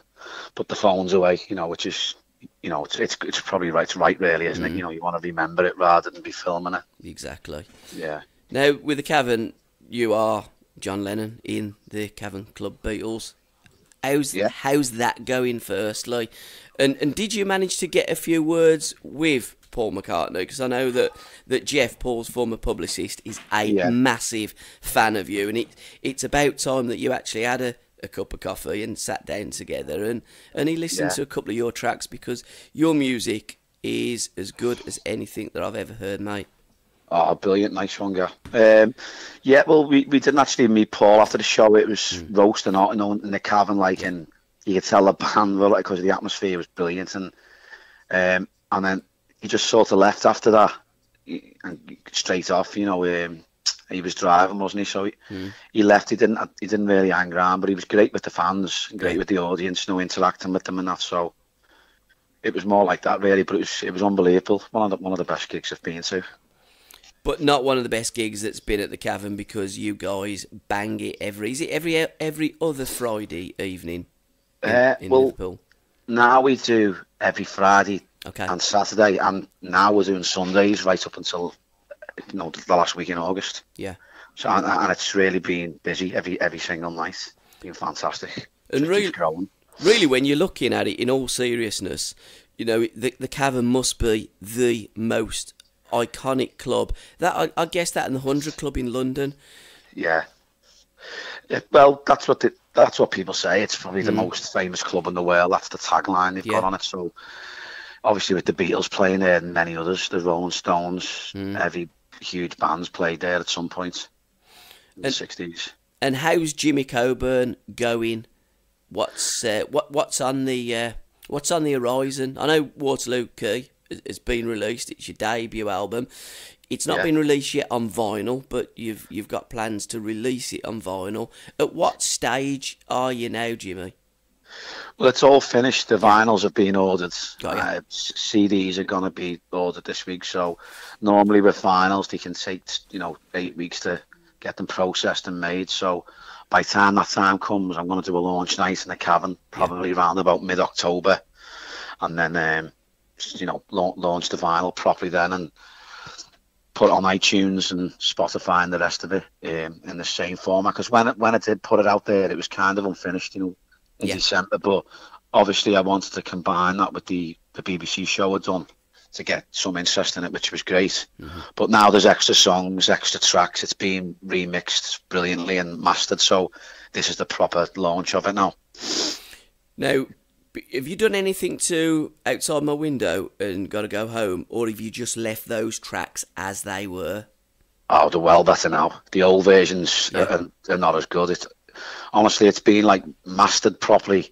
put the phones away, which is... it's probably right, really, isn't it? You want to remember it rather than be filming it. Exactly. Yeah. Now, with the Cavern, you are John Lennon in the Cavern Club Beatles. How's that going, firstly? And did you manage to get a few words with Paul McCartney? Because I know that Jeff, Paul's former publicist, is a massive fan of you, and it's about time that you actually had a cup of coffee and sat down together, and he listened to a couple of your tracks, because your music is as good as anything that I've ever heard, mate. Oh, brilliant. Nice one, guy. Well, we didn't actually meet Paul after the show. It was roasting hot in the Cavern, and you could tell the band were, because the atmosphere was brilliant, and then he just sort of left after that, and straight off, he was driving, wasn't he? So he left. He didn't really hang around, but he was great with the fans and great with the audience, interacting with them and that. So it was more like that, really. But it was unbelievable. One of the best gigs I've been to. But not one of the best gigs that's been at the Cavern, because you guys bang it every other Friday evening in Liverpool? Now we do every Friday and Saturday, and now we're doing Sundays right up until the last week in August. Yeah. So and it's really been busy every single night. Been fantastic. And really, when you're looking at it in all seriousness, the Cavern must be the most iconic club. That I guess that and the 100 Club in London. Yeah. Well, that's what people say. It's probably the most famous club in the world. That's the tagline they've got on it. So obviously with the Beatles playing there and many others, the Rolling Stones, every huge band's played there at some point in the 60s. And how's Jimmy Coburn going? What's on the horizon? I know Waterloo Key has been released. It's your debut album. It's not been released yet on vinyl, but you've got plans to release it on vinyl. At what stage are you now, Jimmy? Well, it's all finished. The vinyls have been ordered. CDs are going to be ordered this week. So normally with vinyls, they can take 8 weeks to get them processed and made. So by the time that time comes, I'm going to do a launch night in the Cavern, probably around about mid-October, and then launch the vinyl properly then and put it on iTunes and Spotify and the rest of it in the same format. Because when I did put it out there, it was kind of unfinished, in December. But obviously I wanted to combine that with the BBC show I'd done to get some interest in it, which was great. But now there's extra songs, extra tracks. It's been remixed brilliantly and mastered. So this is the proper launch of it now. Now, have you done anything to Outside My Window and Gotta Go Home, or have you just left those tracks as they were? Oh, they're well better now. The old versions are not as good. Honestly, it's been like mastered properly.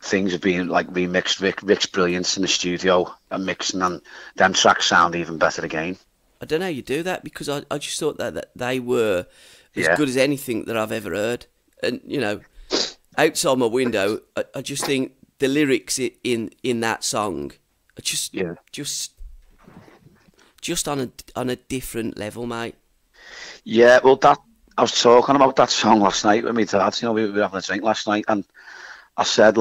Things have been like remixed. Rick's brilliance in the studio and mixing, and them tracks sound even better again. I don't know how you do that, because I just thought that they were as good as anything that I've ever heard. And, Outside My Window, I just think the lyrics in that song are just on a different level, mate. Yeah, well, I was talking about that song last night with my dad. We were having a drink last night, and I said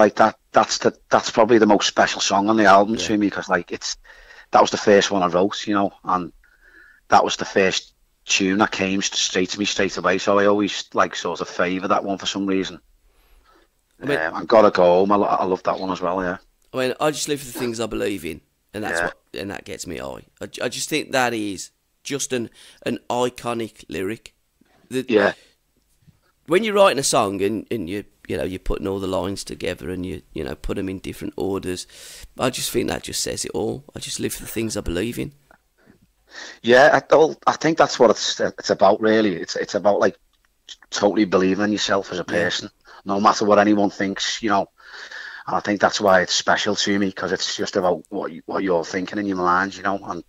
that's probably the most special song on the album to me, because that was the first one I wrote, and that was the first tune that came straight to me straight away. So I always sort of favour that one for some reason. And Gotta Go Home, I love that one as well. Yeah. I mean, I just live for the things I believe in, and that gets me high. I just think that is just an iconic lyric. When you're writing a song and you're putting all the lines together and you put them in different orders, I just think that just says it all. I just live for the things I believe in. Yeah, I think that's what it's about, really. It's about totally believing in yourself as a person. No matter what anyone thinks, and I think that's why it's special to me, because it's just about what you're thinking in your mind, and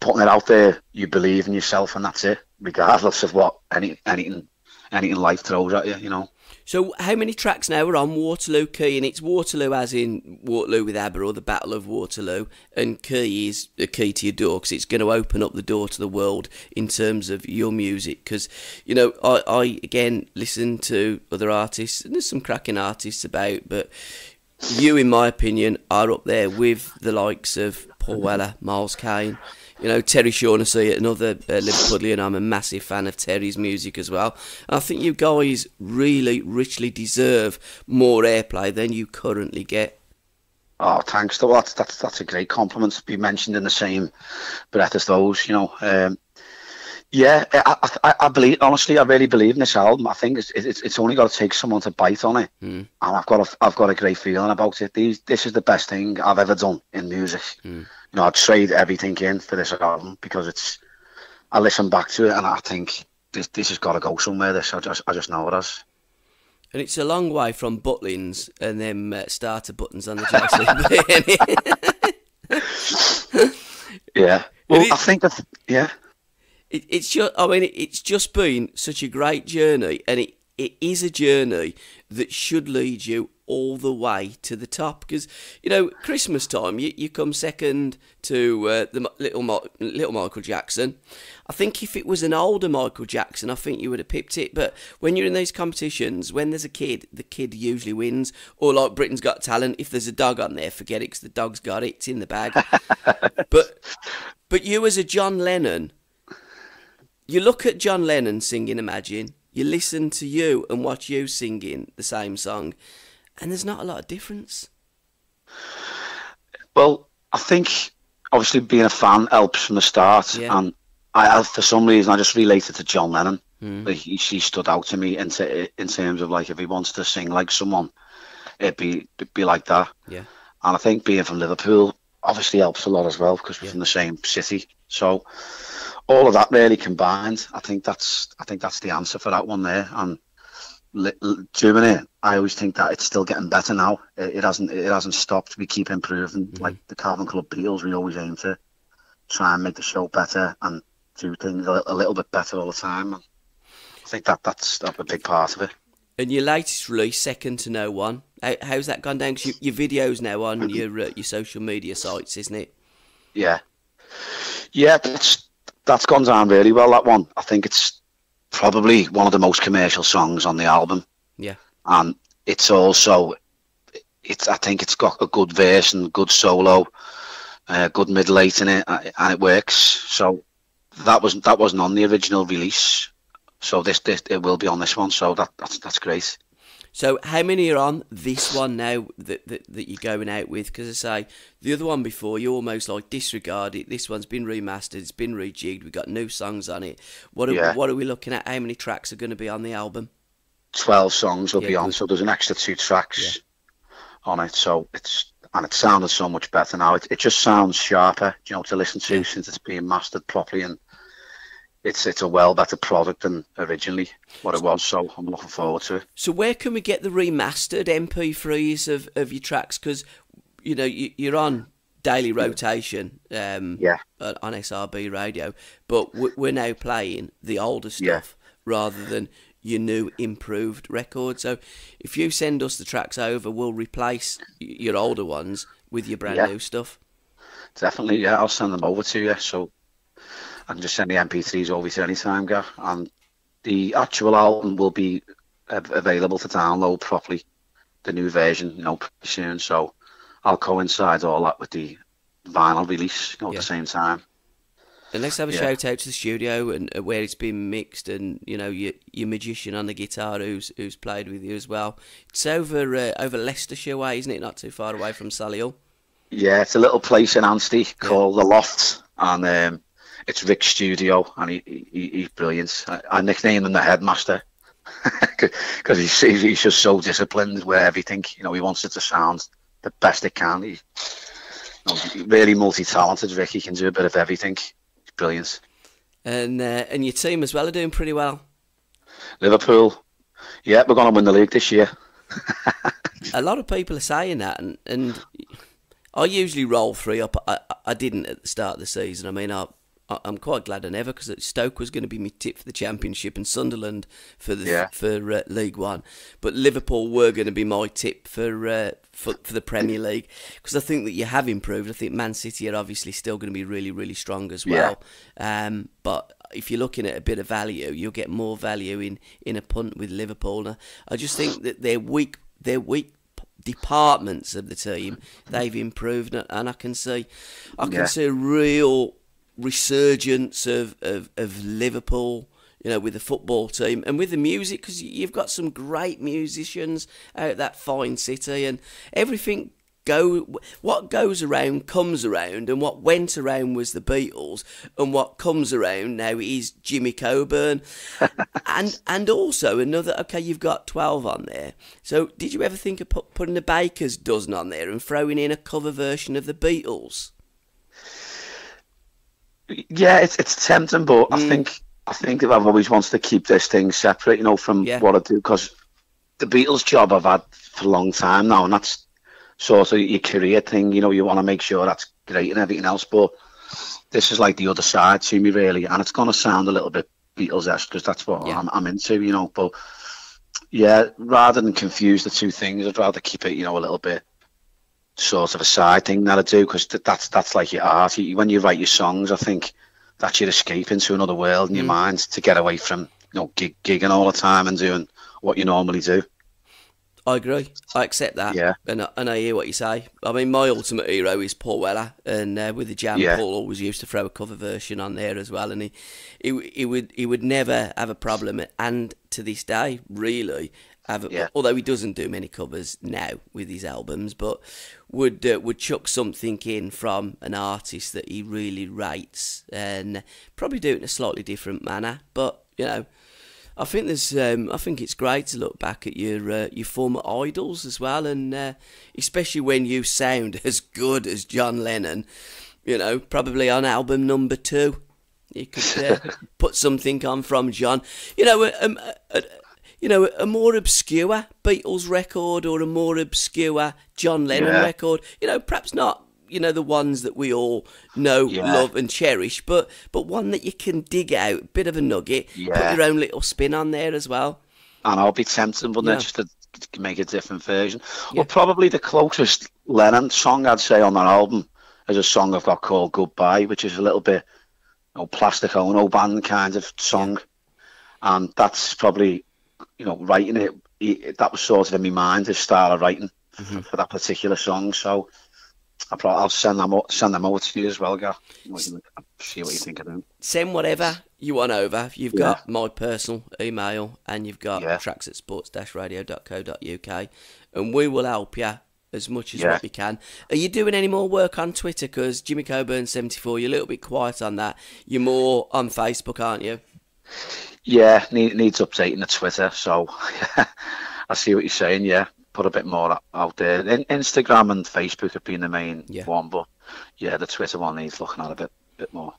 putting it out there. You believe in yourself, and that's it, regardless of what anything life throws at you. So how many tracks now are on Waterloo Key? And it's Waterloo as in Waterloo with ABBA, or the Battle of Waterloo, and Key is the key to your door, because it's going to open up the door to the world in terms of your music. Because, I again listen to other artists, and there's some cracking artists about, but you, in my opinion, are up there with the likes of Paul Weller, Miles Kane, Terry Shaughnessy, another Liverpudlian. I'm a massive fan of Terry's music as well. And I think you guys really richly deserve more airplay than you currently get. Oh, thanks. That's a great compliment to be mentioned in the same breath as those. I believe, honestly, I really believe in this album. I think it's only got to take someone to bite on it, and I've got a great feeling about it. This is the best thing I've ever done in music. I'd trade everything in for this album, because I listen back to it and I think this has got to go somewhere. I just know it has. And it's a long way from Butlins and them starter buttons on the JC. Yeah. Well, I think that it's just been such a great journey, and it is a journey that should lead you all the way to the top. Because Christmas time, you come second to the little Michael Jackson. I think if it was an older Michael Jackson, I think you would have pipped it. But when you're in these competitions, when there's a kid, the kid usually wins. Or like Britain's Got Talent, if there's a dog on there, forget it, because the dog's got it, it's in the bag. But you as a John Lennon, you look at John Lennon singing Imagine, you listen to you and watch you singing the same song, and there's not a lot of difference. Well, I think obviously being a fan helps from the start, and for some reason I just related to John Lennon. Like, he stood out to me in terms of like if he wants to sing like someone, it'd be like that. Yeah. And I think being from Liverpool obviously helps a lot as well because we're from the same city. So all of that really combined, I think that's the answer for that one there. And doing it, I always think that it's still getting better now. It hasn't stopped. We keep improving. Like the Cavern Club Beatles, we always aim to try and make the show better and do things a little bit better all the time. And I think that's a big part of it. And your latest release, Second to No One, how's that gone down? Because your video's now on your social media sites, isn't it? Yeah, that's gone down really well, that one. I think it's probably one of the most commercial songs on the album. Yeah. And it's also, I think it's got a good verse and good solo, good middle eight in it, and it works. So that wasn't on the original release. So this it will be on this one. So that's great. So how many are on this one now that you're going out with? Because I say the other one before you almost like disregard it. This one's been remastered, it's been rejigged. We've got new songs on it. What are we looking at? How many tracks are going to be on the album? 12 songs will be on. So there's an extra 2 tracks on it. So it sounded so much better now. It just sounds sharper, to listen to since it's being mastered properly, and it's a well better product than originally what it was, so I'm looking forward to it. So where can we get the remastered MP3s of your tracks? Because, you're on daily rotation on SRB radio, but we're now playing the older stuff rather than your new improved record. So if you send us the tracks over, we'll replace your older ones with your brand new stuff. Definitely, I'll send them over to you, so I can just send the MP3s over to any time, Gav. And the actual album will be available to download properly, the new version, pretty soon. So I'll coincide all that with the vinyl release, at the same time. And let's have a shout out to the studio and where it's been mixed, and your magician on the guitar who's played with you as well. It's over Leicestershire way, isn't it? Not too far away from Solihull. Yeah, it's a little place in Anstey called The Loft, and it's Rick's studio, and he's brilliant. I nicknamed him the headmaster because he's just so disciplined with everything. He wants it to sound the best it can. He's really multi-talented, Rick. He can do a bit of everything. He's brilliant. And your team as well are doing pretty well. Liverpool, we're going to win the league this year. A lot of people are saying that, and I usually roll 3 up. I didn't at the start of the season. I mean, I'm quite glad I never, because Stoke was going to be my tip for the Championship and Sunderland for League One, but Liverpool were going to be my tip for the Premier League, because I think that you have improved. I think Man City are obviously still going to be really, really strong as well. But if you're looking at a bit of value, you'll get more value in a punt with Liverpool. I just think that their weak departments of the team, they've improved, and I can see a real resurgence of Liverpool, with the football team and with the music, because you've got some great musicians out that fine city, and everything what goes around comes around, and what went around was the Beatles, and what comes around now is Jimmy Coburn. and also another, you've got 12 on there, so did you ever think of putting a baker's dozen on there and throwing in a cover version of the Beatles? Yeah, it's tempting, but I think I've always wanted to keep this thing separate, from what I do, because the Beatles job I've had for a long time now, and that's sort of your career thing. You want to make sure that's great and everything else, but this is like the other side to me, really, and it's going to sound a little bit Beatles-esque because that's what I'm into, But rather than confuse the two things, I'd rather keep it, a little bit sort of a side thing that I do, because that's like your art. When you write your songs, I think that's your escape into another world in your mind, to get away from gigging all the time and doing what you normally do. I agree. I accept that. Yeah. And I hear what you say. I mean, my ultimate hero is Paul Weller, and with the Jam, Paul always used to throw a cover version on there as well, and he would never have a problem, and to this day, really. Although he doesn't do many covers now with his albums, but would chuck something in from an artist that he really rates, and probably do it in a slightly different manner. But I think it's great to look back at your former idols as well, and especially when you sound as good as John Lennon. You know, probably on album number 2, you could put something on from John. You know, a more obscure Beatles record or a more obscure John Lennon record. You know, perhaps not, you know, the ones that we all know, love and cherish, but one that you can dig out, a bit of a nugget, put your own little spin on there as well. And I'll be tempted, wouldn't it, just to make a different version. Well, probably the closest Lennon song I'd say on that album is a song I've got called Goodbye, which is a little bit, you know, Plastic Ono Band kind of song. And that's probably, you know, writing it, that was sort of in my mind, his style of writing for that particular song. So I'll send them over to you as well, Gar. See what you think of them. Send whatever you want over. You've got my personal email, and you've got tracks at sports-radio.co.uk, and we will help you as much as what we can. Are you doing any more work on Twitter? Because Jimmy Coburn 74, you're a little bit quiet on that. You're more on Facebook, aren't you? Yeah, needs updating the Twitter. So I see what you're saying. Yeah, put a bit more out there. Instagram and Facebook have been the main one, but yeah, the Twitter one needs looking at a bit more.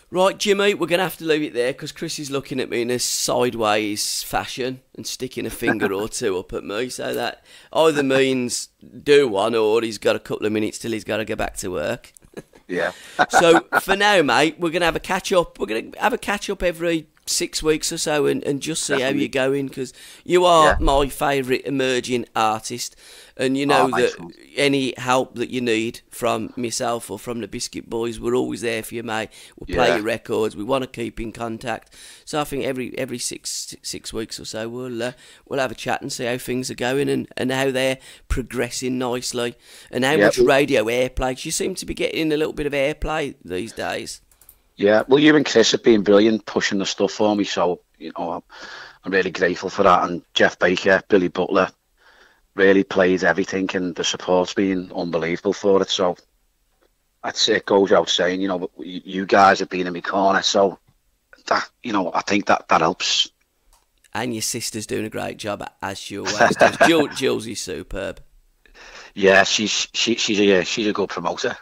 Right, Jimmy, we're going to have to leave it there because Chris is looking at me in a sideways fashion and sticking a finger or two up at me. So that either means do one or he's got a couple of minutes till he's got to go back to work. Yeah. So for now, mate, we're going to have a catch-up. We're going to have a catch-up every 6 weeks or so and just see how you're going, because you are my favourite emerging artist, and you know that any help that you need from myself or from the Biscuit Boys, we're always there for you, mate. We'll play your records. We want to keep in contact. So I think every six weeks or so we'll have a chat and see how things are going and how they're progressing nicely and how much radio airplay. 'Cause you seem to be getting a little bit of airplay these days. Yeah, well, you and Chris have been brilliant pushing the stuff for me, so, you know, I'm really grateful for that. And Jeff Baker, Billy Butler, really played everything, and the support's been unbelievable for it. So I'd say it goes out saying, you know, you guys have been in my corner, so that, you know, I think that helps. And your sister's doing a great job, as she always does. Jules is superb. Yeah, she's a good promoter.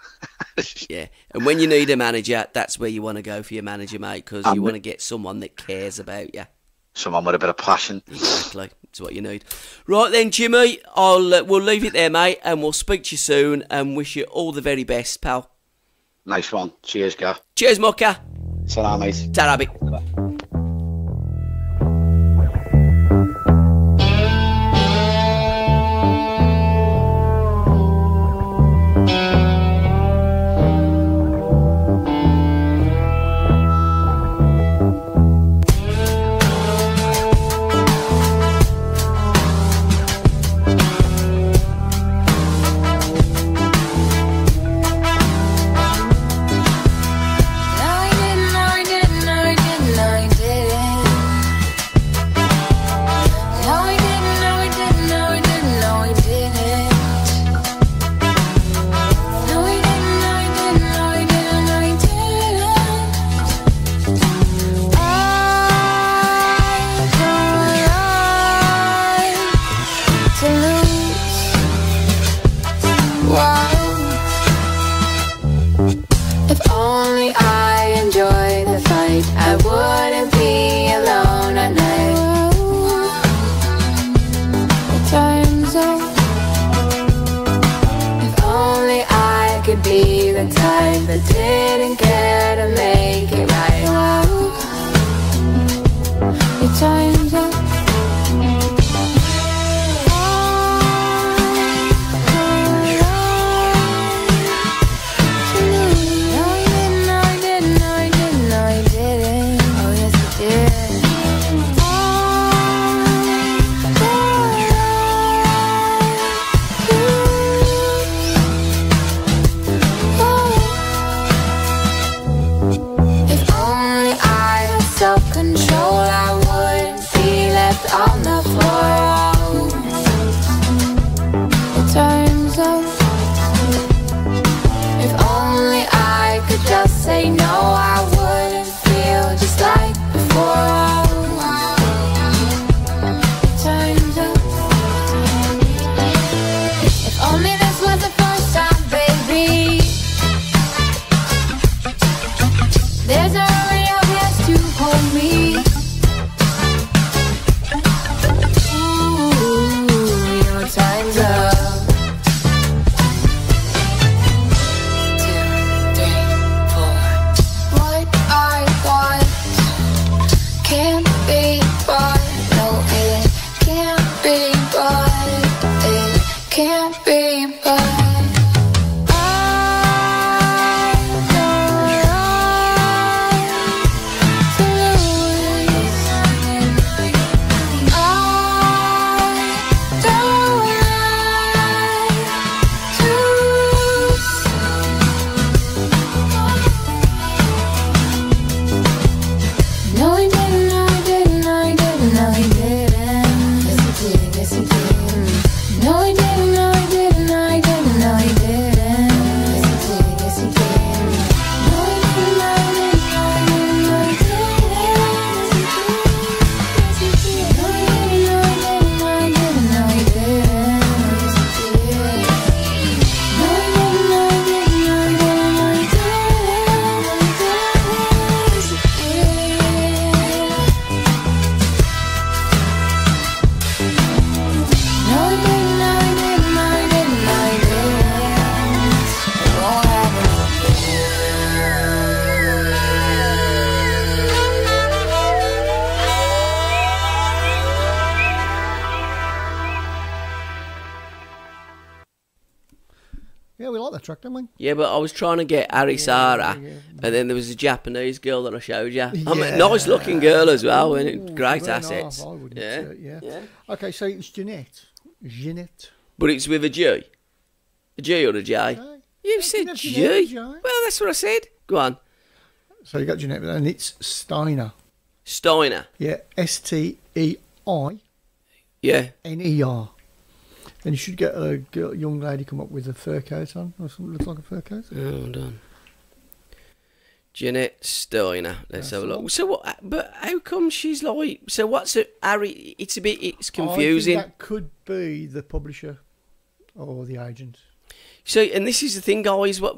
Yeah, and when you need a manager, that's where you want to go for your manager, mate, because you want to get someone that cares about you. Someone with a bit of passion. Exactly, that's what you need. Right then, Jimmy, we'll leave it there, mate, and we'll speak to you soon, and wish you all the very best, pal. Nice one. Cheers, Gav. Cheers, Mucka. Ta-ra, mate. Ta-ra, mate. that track, don't we? Yeah, but I was trying to get Arisara, and then there was a Japanese girl that I showed you. I mean, nice looking girl as well, and great assets. Yeah. Okay, so it's Jeanette. But it's with a G. A G or a J? Okay. You said G. Jeanette, Well, that's what I said. Go on. So you got Jeanette, and it's Steiner. Steiner. Yeah, STEINER. Yeah. And you should get a young lady come up with a fur coat on, or something that looks like a fur coat. Oh, hold on. Jeanette Steiner. Let's have a look. So what? But how come she's like? So what's it? Harry? It's confusing. I think that could be the publisher or the agent. So, and this is the thing, guys. What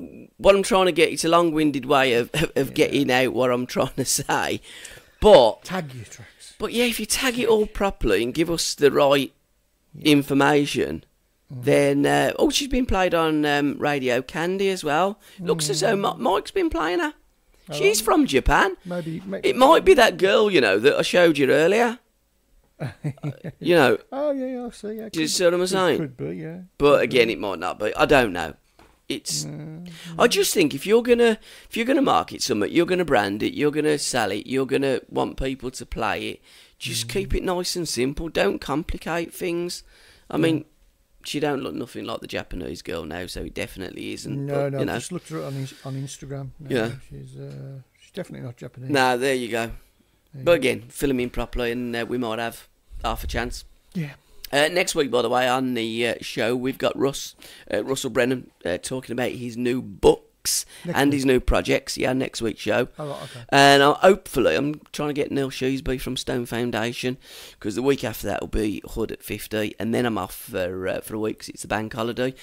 I'm trying to get. It's a long-winded way of getting out what I'm trying to say. But tag your tracks. But yeah, if you tag it all properly and give us the right information, then she's been played on Radio Candy as well. Looks as though Mike's been playing her. She's from Japan. Maybe it might be that girl, that I showed you earlier. Oh yeah, I see. Yeah, do you see what I'm saying? Could be, yeah. But again, it might not be. I don't know. It's. I just think if you're gonna market something, you're gonna brand it, you're gonna sell it, you're gonna want people to play it. Just keep it nice and simple. Don't complicate things. I mean, she don't look nothing like the Japanese girl now, so it definitely isn't. No, but, just looked her on Instagram. No, yeah, she's definitely not Japanese. No, there you go. But again, fill them in properly, and we might have half a chance. Yeah. Next week, by the way, on the show, we've got Russell Brennan talking about his new books his new projects. Yeah, next week's show. Oh, right, okay. And hopefully, I'm trying to get Neil Sheasby from Stone Foundation, because the week after that will be Hood at 50, and then I'm off for a week because it's the bank holiday.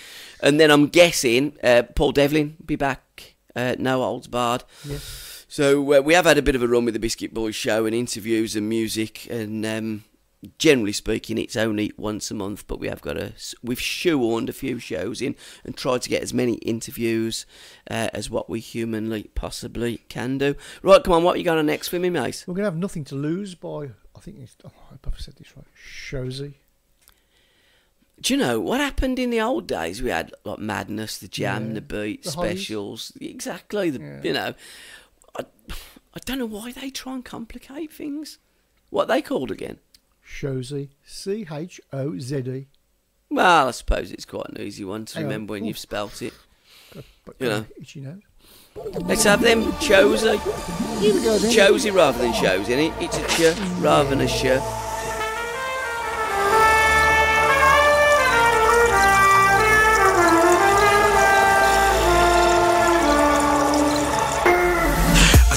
And then I'm guessing Paul Devlin will be back, no holds barred. Yes. So we have had a bit of a run with the Biscuit Boys show and interviews and music, and generally speaking, it's only once a month, but we've shoehorned a few shows in and tried to get as many interviews as what we humanly possibly can do. Right, come on, what are you going on next for me, mate? We're going to have Nothing to Lose by, I think it's, I hope I've said this right, Shozy. Do you know what happened in the old days? We had like Madness, the Jam, the Beat, the specials. Hollies. Exactly. I don't know why they try and complicate things. What are they called again? Shozy. CHOZE. Well, I suppose it's quite an easy one to remember when you've spelt it. Itchy nose. Let's have them Chozy. Here we go then. Chozy rather than shows, isn't it? It's a ch rather than a sh.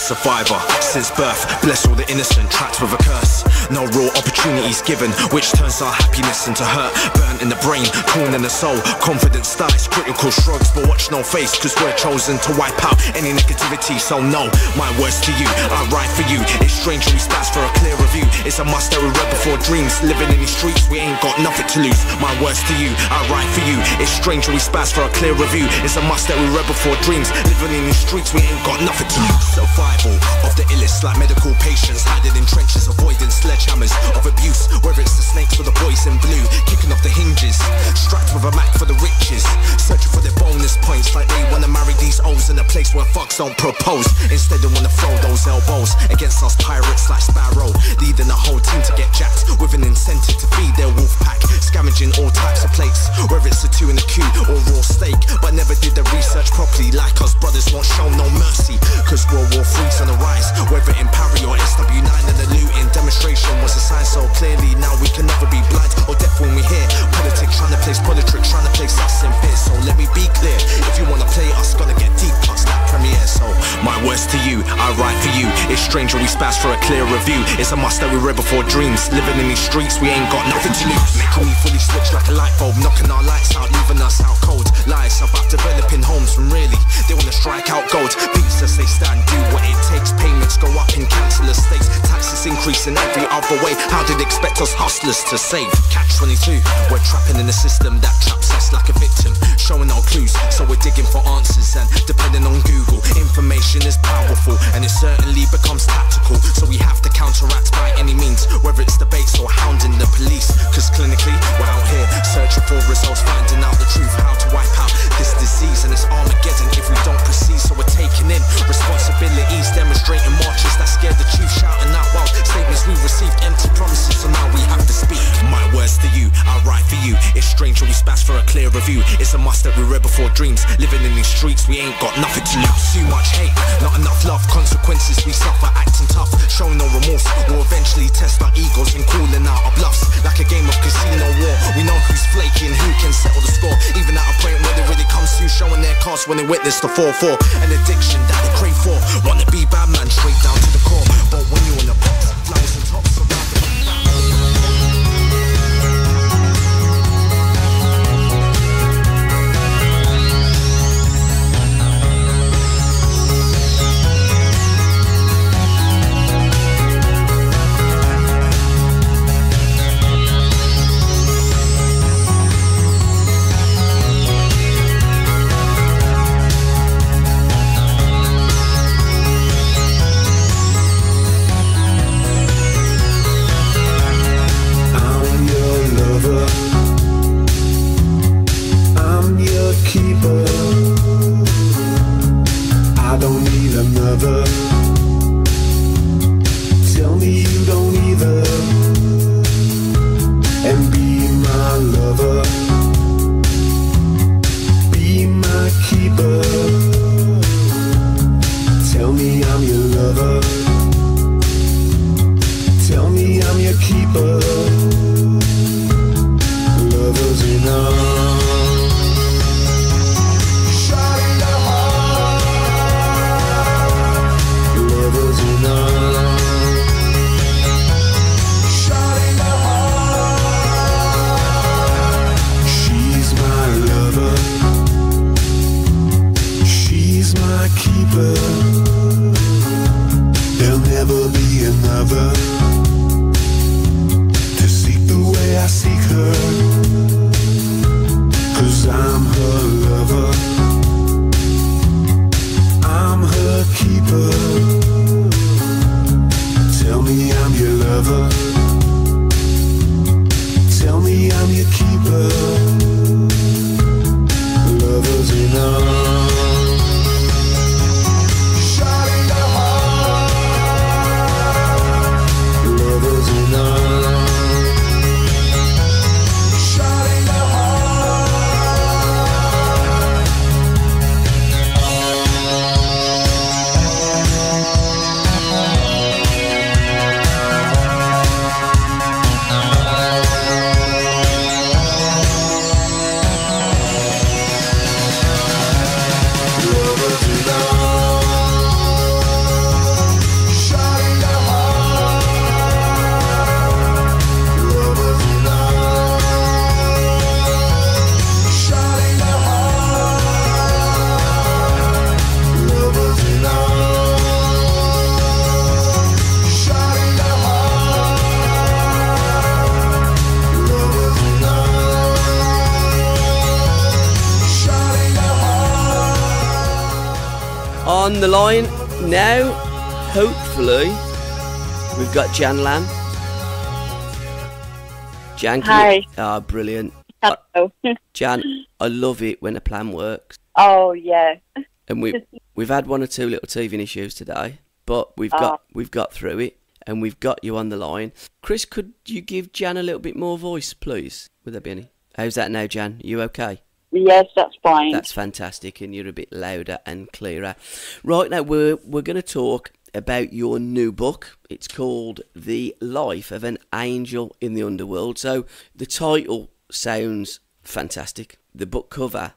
Survivor since birth, bless all the innocent trapped with a curse. No real opportunities given, which turns our happiness into hurt. Burnt in the brain, torn in the soul. Confidence dies, critical shrugs, but watch no face, cause we're chosen to wipe out any negativity. So no, my words to you, I write for you. It's strange when we spaz for a clear review. It's a must that we read before dreams. Living in these streets, we ain't got nothing to lose. My words to you, I write for you. It's strange when we spaz for a clear review. It's a must that we read before dreams. Living in these streets, we ain't got nothing to lose. Survival of the illest, like medical patients, hiding in trenches, avoiding sledgehammers of abuse. Whether it's the snakes or the boys in blue, kicking off the hinges, strapped with a Mac for the riches, searching for their bonus points, like they wanna marry these O's in a place where fucks don't propose. Instead they wanna throw those elbows against us pirates like Sparrow, leading the whole team to get jacked with an incentive to feed their wolf pack, scavenging all types of plates, whether it's a 2 in a queue or raw steak, but never did the research properly. Like us brothers won't show no mercy, cause World War III's on the rise, whether in Paris or SW9, and the looting demonstration was a sign so clearly. Now we can never be blind or deaf when we hear politics trying to place politics, trying to place us in fear. So let me be clear, if you wanna play us, gonna get deep cuts that premiere. So my words to you, I write for you. It's strange when we spaz for a clear review. It's a must that we read before dreams. Living in these streets, we ain't got nothing to lose. Making me fully switch like a light bulb, knocking our lights out, leaving us out cold. Lies about developing homes from really, they wanna strike out gold. Beats as they stand, do what it takes. Payments go up in council estates, taxes increase in every other way. How did they expect us hustlers to save? Catch 22, we're trapping in a system that traps us like a victim, showing no clues, so we're digging for answers and depending on Google. Information is powerful and it certainly becomes tactical, so we have to counteract by any means, whether it's debates or hounding the police, cause clinically we're out here searching for results, finding out the truth, how to wipe out this disease, and it's all stranger, we spaz for a clear review. It's a must that we read before dreams. Living in these streets, we ain't got nothing to lose. Too much hate, not enough love. Consequences we suffer, acting tough, showing no remorse. We'll eventually test our egos and calling out our bluffs. Like a game of casino war, we know who's flaky and who can settle the score. Even at a point where it really comes to showing their cards when they witness the 4-4. An addiction that they crave for. Wanna be bad man straight down to the core. But when you're in the box, flies and tops around the tell me you don't either, and be my lover, be my keeper. Tell me I'm your lover, tell me I'm your keeper. Lovers enough. There'll never be another to seek the way I seek her, 'cause I'm her lover, I'm her keeper. Tell me I'm your lover, tell me I'm your keeper. Lovers enough. On the line now, hopefully, we've got Jan Lamb. Jan, Hi. Ah, brilliant. Hello. Jan, I love it when a plan works. Oh yeah. And we've had one or two little teething issues today, but we've got through it, and we've got you on the line. Chris, could you give Jan a little bit more voice, please? Would there be any? How's that now, Jan? You okay? Yes, that's fine. That's fantastic, and you're a bit louder and clearer. Right now, we're going to talk about your new book. It's called The Life of an Angel in the Underworld. So the title sounds fantastic. The book cover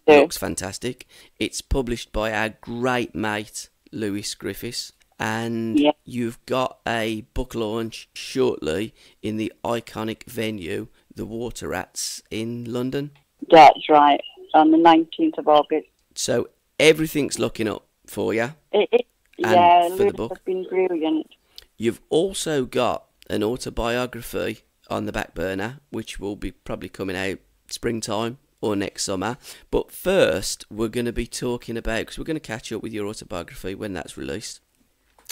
looks fantastic. It's published by our great mate, Lewis Griffiths. And you've got a book launch shortly in the iconic venue, the Water Rats in London. That's right, on the 19th of August. So everything's looking up for you. Yeah, for the book. Has been brilliant. You've also got an autobiography on the back burner, which will be probably coming out springtime or next summer. But first, we're going to be talking about, because we're going to catch up with your autobiography when that's released.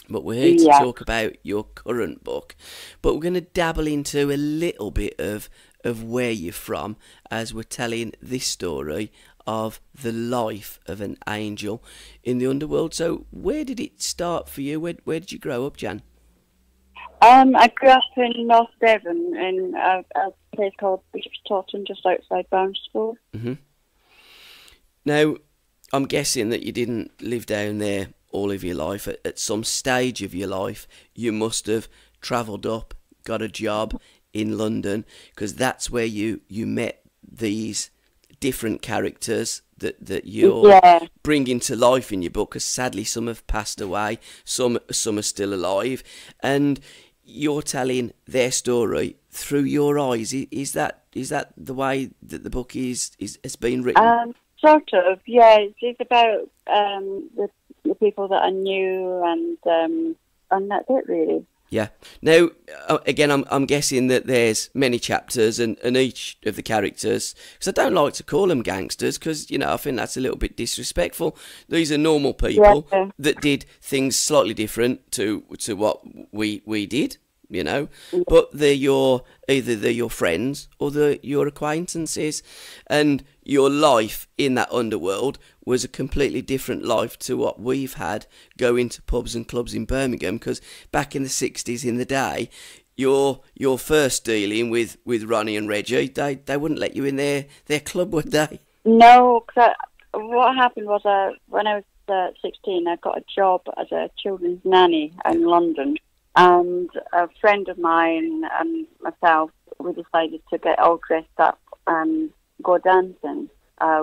But we're here to talk about your current book. But we're going to dabble into a little bit of where you're from, as we're telling this story of the life of an angel in the underworld. So where did it start for you? Where did you grow up, Jan? I grew up in North Devon in a place called Biscuit, just outside Barnstable. Mm-hmm. Now, I'm guessing that you didn't live down there all of your life. At some stage of your life, you must have travelled up, got a job in London, because that's where you met these different characters that you're bringing to life in your book, because sadly some have passed away, some are still alive, and you're telling their story through your eyes. Is that the way that the book has been written? Sort of, yeah. It's about the people that I knew, and that's it, really. Yeah. Now, again, I'm guessing that there's many chapters, and each of the characters, because I don't like to call them gangsters, because, you know, I think that's a little bit disrespectful. These are normal people that did things slightly different to what we did, you know. But they're either they're your friends or they're your acquaintances, and your life in that underworld was a completely different life to what we've had going to pubs and clubs in Birmingham, because back in the 60s, in the day, your first dealing with Ronnie and Reggie, they wouldn't let you in their club, would they? No, because what happened was when I was 16, I got a job as a children's nanny in London, and a friend of mine and myself, we decided to get all dressed up and go dancing.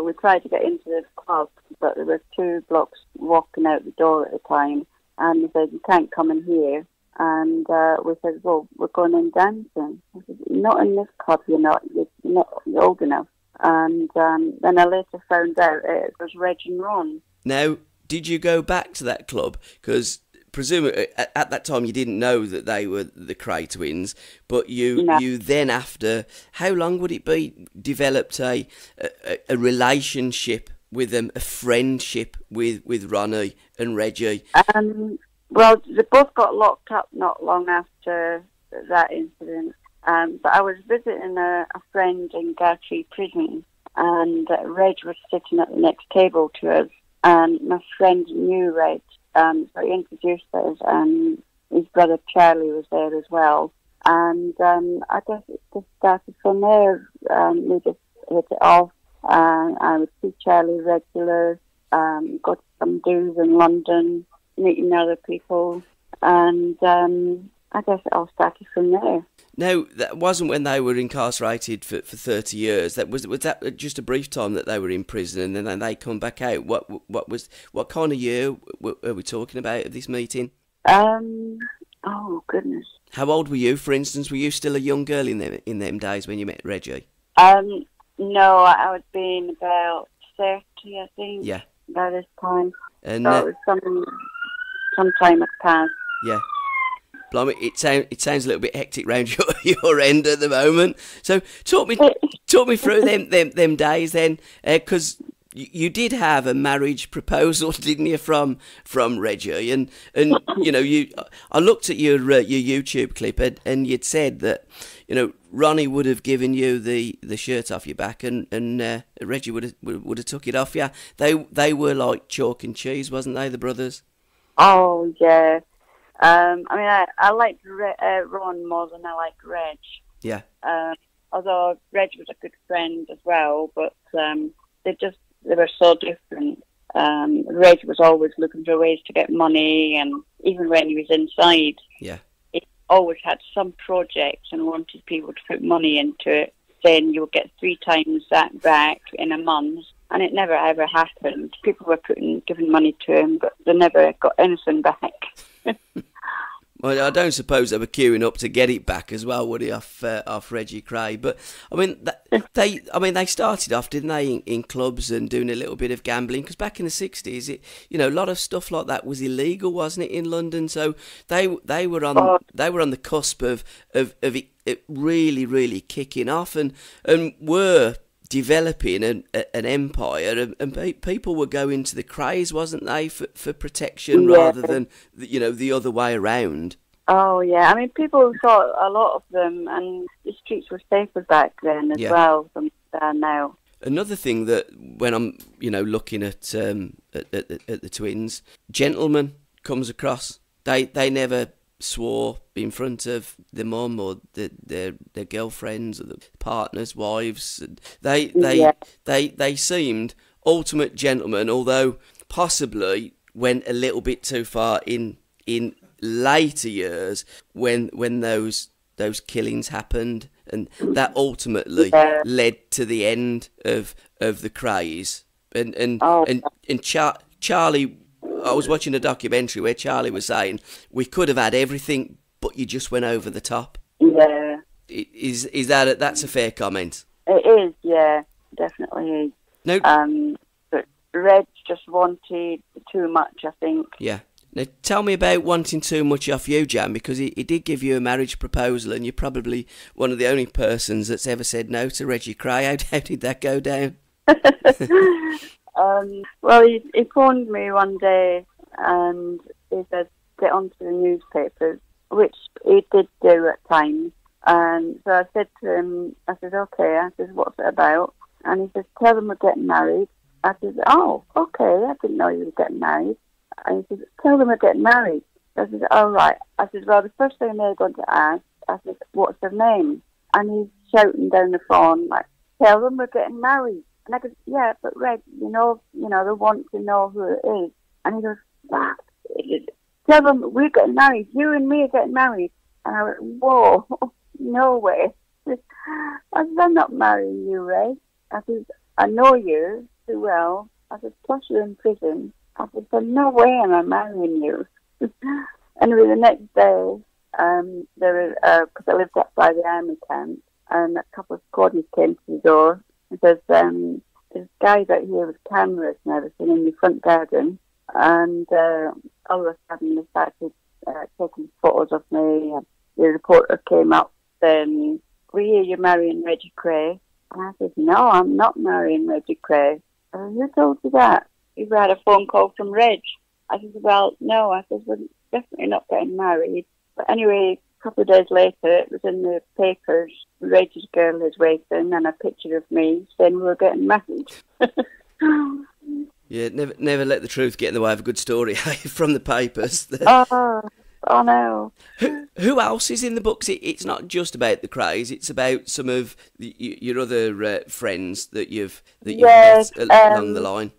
We tried to get into this club, but there were 2 blocks walking out the door at the time, and they said, "You can't come in here." And we said, "Well, we're going in dancing." I said, "Not in this club, you're not old enough." And then I later found out it was Reg and Ron. Now, did you go back to that club? Because presumably at that time you didn't know that they were the Cray twins, but you then, after how long would it be, developed a relationship with them, a friendship with Ronnie and Reggie? Well, they both got locked up not long after that incident. But I was visiting a friend in Gartree Prison, and Reg was sitting at the next table to us, and my friend knew Reg. So he introduced us, and his brother Charlie was there as well. And I guess it just started from there. We just hit it off. I would see Charlie regular, go to some do's in London, meeting other people, and I guess it all started from there. Now, that wasn't when they were incarcerated for 30 years. Was that just a brief time that they were in prison, and then they come back out? What kind of year are we talking about at this meeting? Oh goodness. How old were you, for instance? Were you still a young girl in them days when you met Reggie? No, I would be in about 30, I think. Yeah. By this time. And so it was some time had passed. Yeah. Blimey, it sounds a little bit hectic round your end at the moment. So talk me through them days then, because you did have a marriage proposal, didn't you, from Reggie? And you know, I looked at your YouTube clip, and you'd said that, you know, Ronnie would have given you the shirt off your back, and Reggie would have took it off you. They were like chalk and cheese, wasn't they, the brothers? Oh yeah. I mean, I liked Ron more than I liked Reg. Yeah. Although Reg was a good friend as well, but they were so different. Reg was always looking for ways to get money, and even when he was inside, he always had some projects and wanted people to put money into it, saying you'll get 3 times that back in a month. And it never ever happened. People were giving money to him, but they never got anything back. Well, I don't suppose they were queuing up to get it back as well, would he, off Reggie Cray? But I mean, they started off, didn't they, in clubs and doing a little bit of gambling? Because back in the 60s, a lot of stuff like that was illegal, wasn't it, in London? So they were on the cusp of it really, really kicking off, and were developing an empire, and people were going to the Crays, wasn't they, for protection, rather than the other way around. Oh yeah, I mean, people thought a lot of them, and the streets were safer back then as well than now. Another thing that when I'm looking at the twins, gentlemen comes across. They never swore in front of the mum or their girlfriends or the partners, wives. They seemed ultimate gentlemen, although possibly went a little bit too far in later years when those killings happened, and that ultimately led to the end of the craze. And Charlie, I was watching a documentary where Charlie was saying we could have had everything, but you just went over the top. Yeah. Is that's a fair comment? It is, yeah, definitely is. No. But Reg just wanted too much, I think. Yeah. Now, tell me about wanting too much off you, Jan, because he did give you a marriage proposal, and you're probably one of the only persons that's ever said no to Reggie Cray. How did that go down? Well, he phoned me one day and he said, get onto the newspapers, which he did do at times. And so I said to him, I said, okay. I said, what's it about? And he said, tell them we're getting married. I said, oh, okay. I didn't know you were getting married. And he said, tell them we're getting married. I said, all right. I said, well, the first thing they're going to ask, I said, what's their name? And he's shouting down the phone, like, tell them we're getting married. And I goes, yeah, but Reg, you know, they want to know who it is. And he goes, what? Tell them we're getting married. You and me are getting married. And I went, whoa, no way. I said, I'm not marrying you, Reg. I said, I know you too well. I said, plus you're in prison. I said, so no way am I marrying you. Anyway, the next day, because I lived outside the army camp, and a couple of squaddies came to the door. He says, there's guys out here with cameras and everything in the front garden, and all of a sudden they started taking photos of me. The reporter came up saying, we hear you're marrying Reggie Cray. And I said, no, I'm not marrying Reggie Cray. Who told you that? You had a phone call from Reg. I said, well, no. I said, we're definitely not getting married. But anyway, a couple of days later, it was in the papers, Reggie's girl is waiting, and a picture of me saying we were getting married. Yeah, never let the truth get in the way of a good story from the papers. Oh no. Who else is in the books? It's not just about the Crays. It's about some of your other friends that you've met along the line.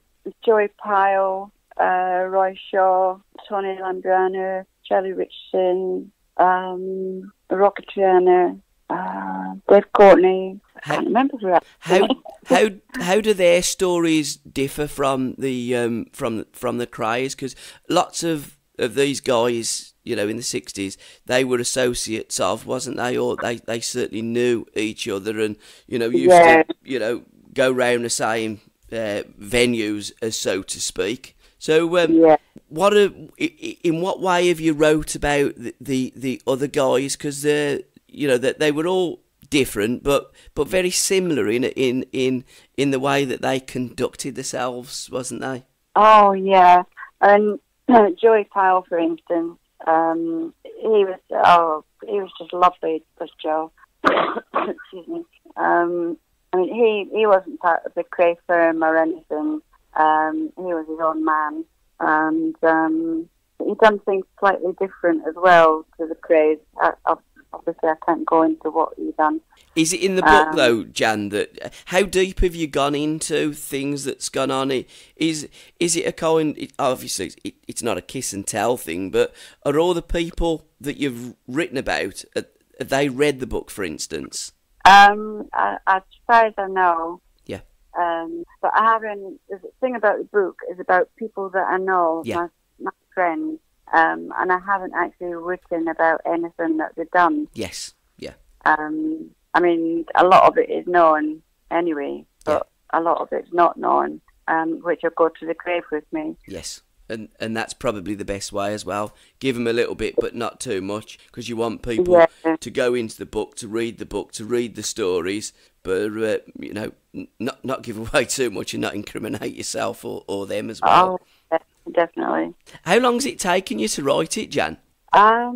Joy Pyle, Roy Shaw, Tony Lambrana, Charlie Richardson, Rocketriana, Dave Courtney. I can't remember who else. How do their stories differ from the Crays? Because lots of these guys, in the 60s, they were associates of, wasn't they? Or they certainly knew each other and, used to, go round the same venues, as so to speak. So, in what way have you wrote about the other guys? Because that they were all different, but very similar in the way that they conducted themselves, wasn't they? Oh yeah, and Joey Pyle, for instance, he was just lovely, was Joe. Excuse me. He wasn't part of the Cray firm or anything. He was his own man, and he done things slightly different as well to the Crays. Obviously, I can't go into what he done. Is it in the book though, Jan? That how deep have you gone into things that's gone on? Is it a kind? Obviously, it's not a kiss and tell thing, but are all the people that you've written about, have they read the book, for instance? As far as I know. Yeah. But I haven't. The thing about the book is about people that I know, my friends, and I haven't actually written about anything that they've done. Yes. Yeah. A lot of it is known anyway, but a lot of it's not known, which will go to the grave with me. Yes. And that's probably the best way as well. Give them a little bit, but not too much, because you want people to go into the book, to read the stories, but not give away too much and not incriminate yourself or them as well. Oh, definitely. How long has it taken you to write it, Jan? I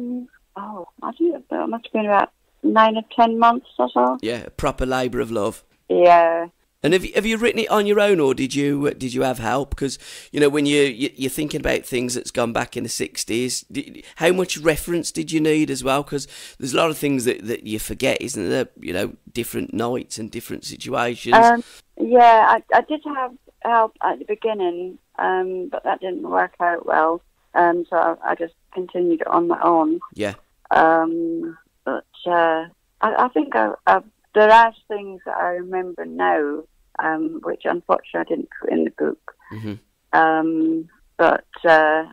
think it must have been about 9 or 10 months or so. Yeah, a proper labour of love. Yeah. And have you written it on your own, or did you have help? Because when you're thinking about things that's gone back in the 60s, how much reference did you need as well? Because there's a lot of things that you forget, isn't there? Different nights and different situations. Yeah, I did have help at the beginning, but that didn't work out well. So I just continued on my own. Yeah. But I think there are things that I remember now, which unfortunately I didn't put in the book. Mm-hmm.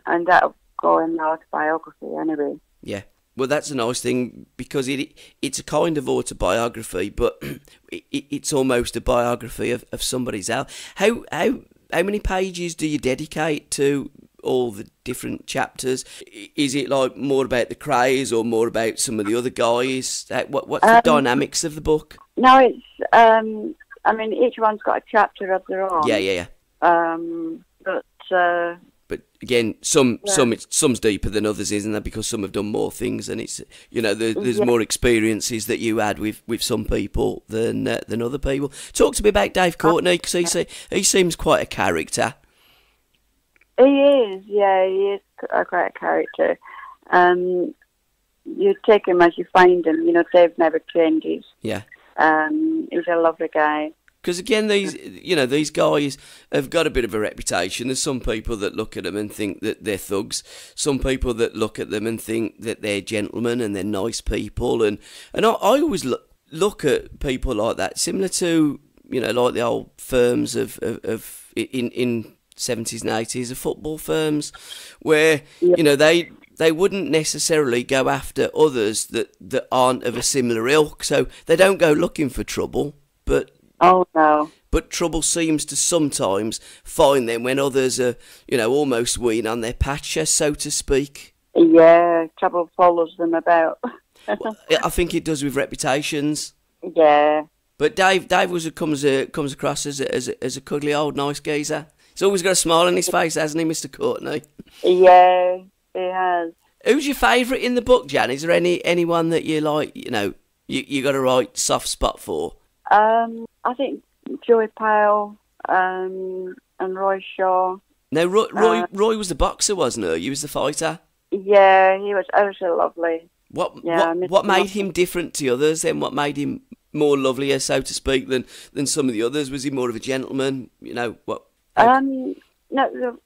And that'll go in the autobiography anyway. Yeah. Well, that's a nice thing, because it's a kind of autobiography, but it's almost a biography of somebody's else. How many pages do you dedicate to all the different chapters? Is it like more about the Crays or more about some of the other guys? What's the dynamics of the book? No, it's each one's got a chapter of their own. Yeah. But again, some's deeper than others, isn't there? Because some have done more things, and it's there's more experiences that you had with some people than other people. Talk to me about Dave Courtney, because he seems quite a character. He is, yeah, he is quite a character. You take him as you find him. Dave never changes. Yeah. He's a lovely guy. Because again, these guys have got a bit of a reputation. There's some people that look at them and think that they're thugs. Some people that look at them and think that they're gentlemen and they're nice people. And I always look at people like that, similar to like the old firms of in 70s and 80s of football firms, where they wouldn't necessarily go after others that aren't of a similar ilk. So they don't go looking for trouble, but. Oh, no. But trouble seems to sometimes find them when others are, almost wean on their patch, so to speak. Yeah, trouble follows them about. Well, I think it does with reputations. Yeah. But Dave comes across as a cuddly old nice geezer. He's always got a smile on his face, hasn't he, Mr. Courtney? Yeah, he has. Who's your favourite in the book, Jan? Is there anyone that you like, you got a right soft spot for? I think Joey Pyle and Roy Shaw. No, Roy was the boxer, wasn't he? He was the fighter. Yeah, he was absolutely lovely. What made him different to others, and what made him more lovelier, so to speak, than some of the others? Was he more of a gentleman? What? No,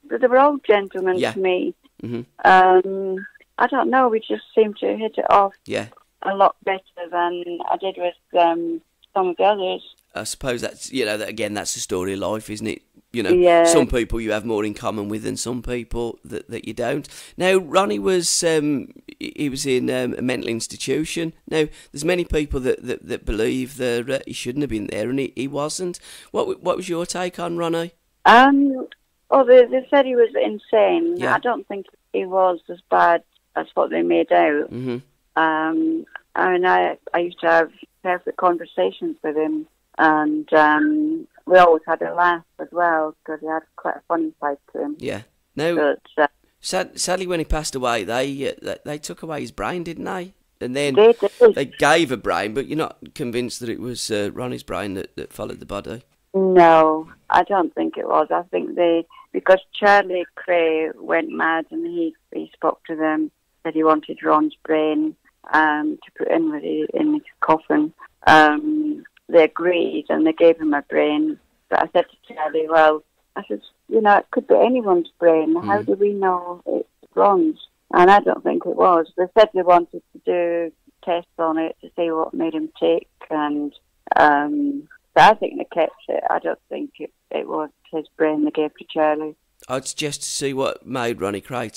they were all gentlemen to me. Mm-hmm. I don't know. We just seemed to hit it off. Yeah. A lot better than I did with some of the others. I suppose that's that's the story of life, isn't it? Some people you have more in common with than some people that you don't. Now, Ronnie was he was in a mental institution. Now, there's many people that believe that he shouldn't have been there, and he wasn't. What was your take on Ronnie? They said he was insane. Yeah. I don't think he was as bad as what they made out. Mm-hmm. I used to have perfect conversations with him, and we always had a laugh as well, because he had quite a funny side to him. Yeah. No. But, sadly, when he passed away, they took away his brain, didn't they? And then they gave a brain, but you're not convinced that it was Ronnie's brain that followed the body? No, I don't think it was. I think because Charlie Cray went mad and he spoke to them, said he wanted Ron's brain to put in his coffin. They agreed and they gave him a brain. But I said to Charlie, it could be anyone's brain. How do we know it's Ron's? And I don't think it was. They said they wanted to do tests on it to see what made him tick, and so I think they kept it. I don't think it was his brain they gave to Charlie. I'd suggest to see what made Ronnie Cray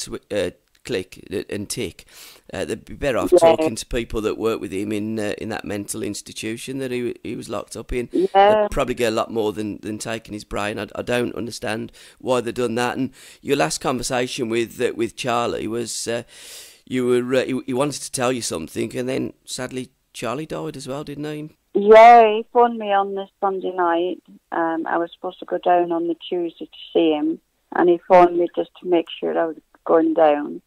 click and tick. They'd be better off talking to people that work with him in that mental institution that he was locked up in. Yeah. They'd probably get a lot more than taking his brain. I don't understand why they've done that. And your last conversation with Charlie was he wanted to tell you something, and then sadly Charlie died as well, didn't he? Yeah, he phoned me on this Sunday night. I was supposed to go down on the Tuesday to see him, and he phoned me just to make sure I was going down.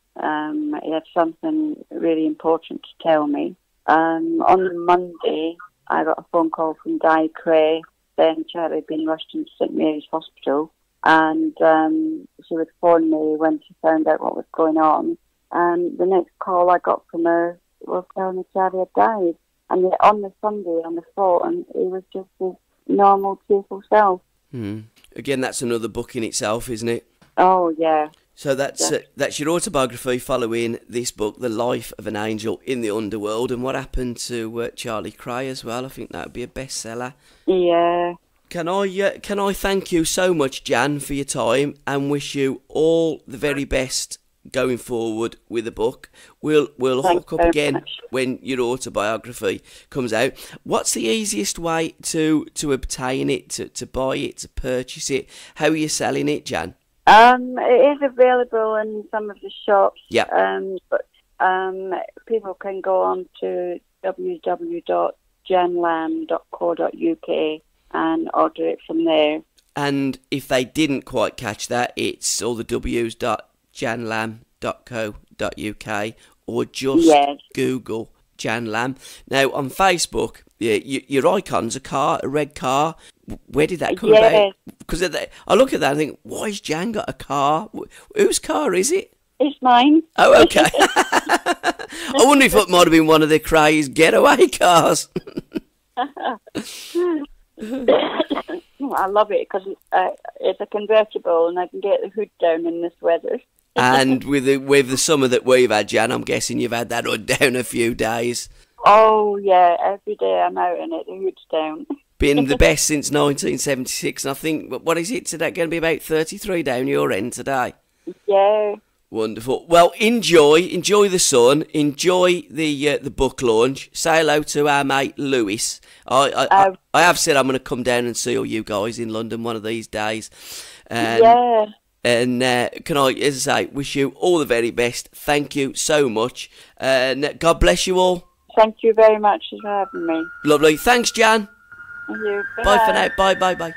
He had something really important to tell me. On Monday, I got a phone call from Di Cray then Charlie had been rushed into St Mary's Hospital, and she would phone me when she found out what was going on. And the next call I got from her was telling me Charlie had died. And yet on the Sunday, on the phone, he was just his normal, cheerful self. Again, that's another book in itself, isn't it? Oh, yeah. So that's your autobiography following this book, The Life of an Angel in the Underworld, and what happened to Charlie Cray as well. I think that would be a bestseller. Yeah. Can I thank you so much, Jan, for your time, and wish you all the very best going forward with the book. We'll hook up again when your autobiography comes out. What's the easiest way to obtain it, to buy it, to purchase it? How are you selling it, Jan? It is available in some of the shops. Yeah. But people can go on to www.janlam.co.uk and order it from there. And if they didn't quite catch that, it's all the w's.janlam.co.uk, or just Google Jan Lam. Now on Facebook, your icon's a car, a red car. Where did that come about? Because I look at that and think, why has Jan got a car? Whose car is it? It's mine. Oh, okay. I wonder if it might have been one of the Cray's getaway cars. I love it because it's a convertible and I can get the hood down in this weather. And with the summer that we've had, Jan, I'm guessing you've had that hood down a few days. Oh, yeah. Every day I'm out in it, the hood's down. Been the best since 1976, and I think, what is it today? Going to be about 33 down your end today. Yeah. Wonderful. Well, enjoy the sun, enjoy the book launch. Say hello to our mate Lewis. I have said I'm going to come down and see all you guys in London one of these days. Yeah. And can I, as I say, wish you all the very best. Thank you so much. And God bless you all. Thank you very much for having me. Lovely. Thanks, Jan. Thank you. Bye for now. Bye, bye, bye.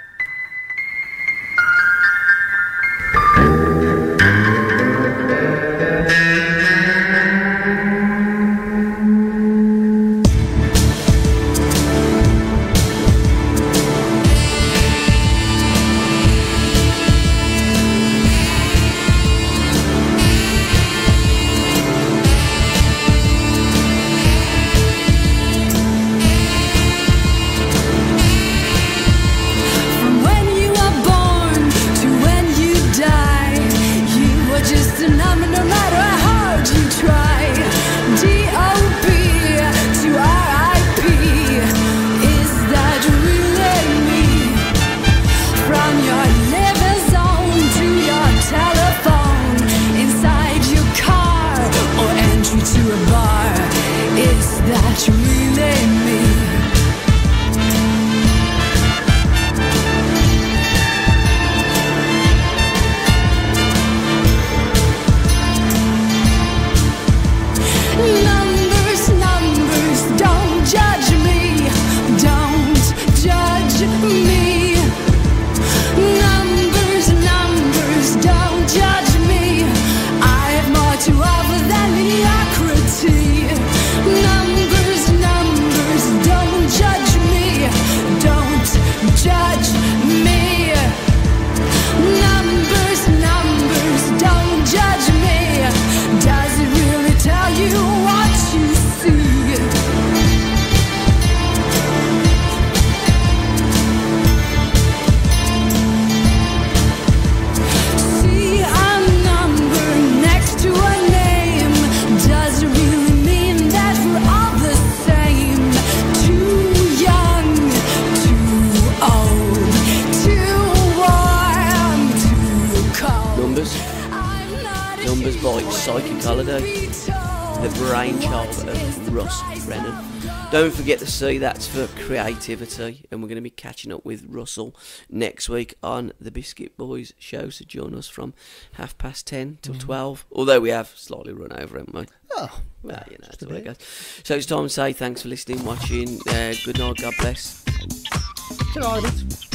Psychic Holiday, the brainchild of Russ Brennan. Don't forget to see that's for creativity, and we're going to be catching up with Russell next week on the Biscuit Boys show, so join us from 10:30 till 12, although we have slightly run over, haven't we? Oh, well, you know, that's the way it goes. So it's time to say thanks for listening, watching, good night, God bless. Good night.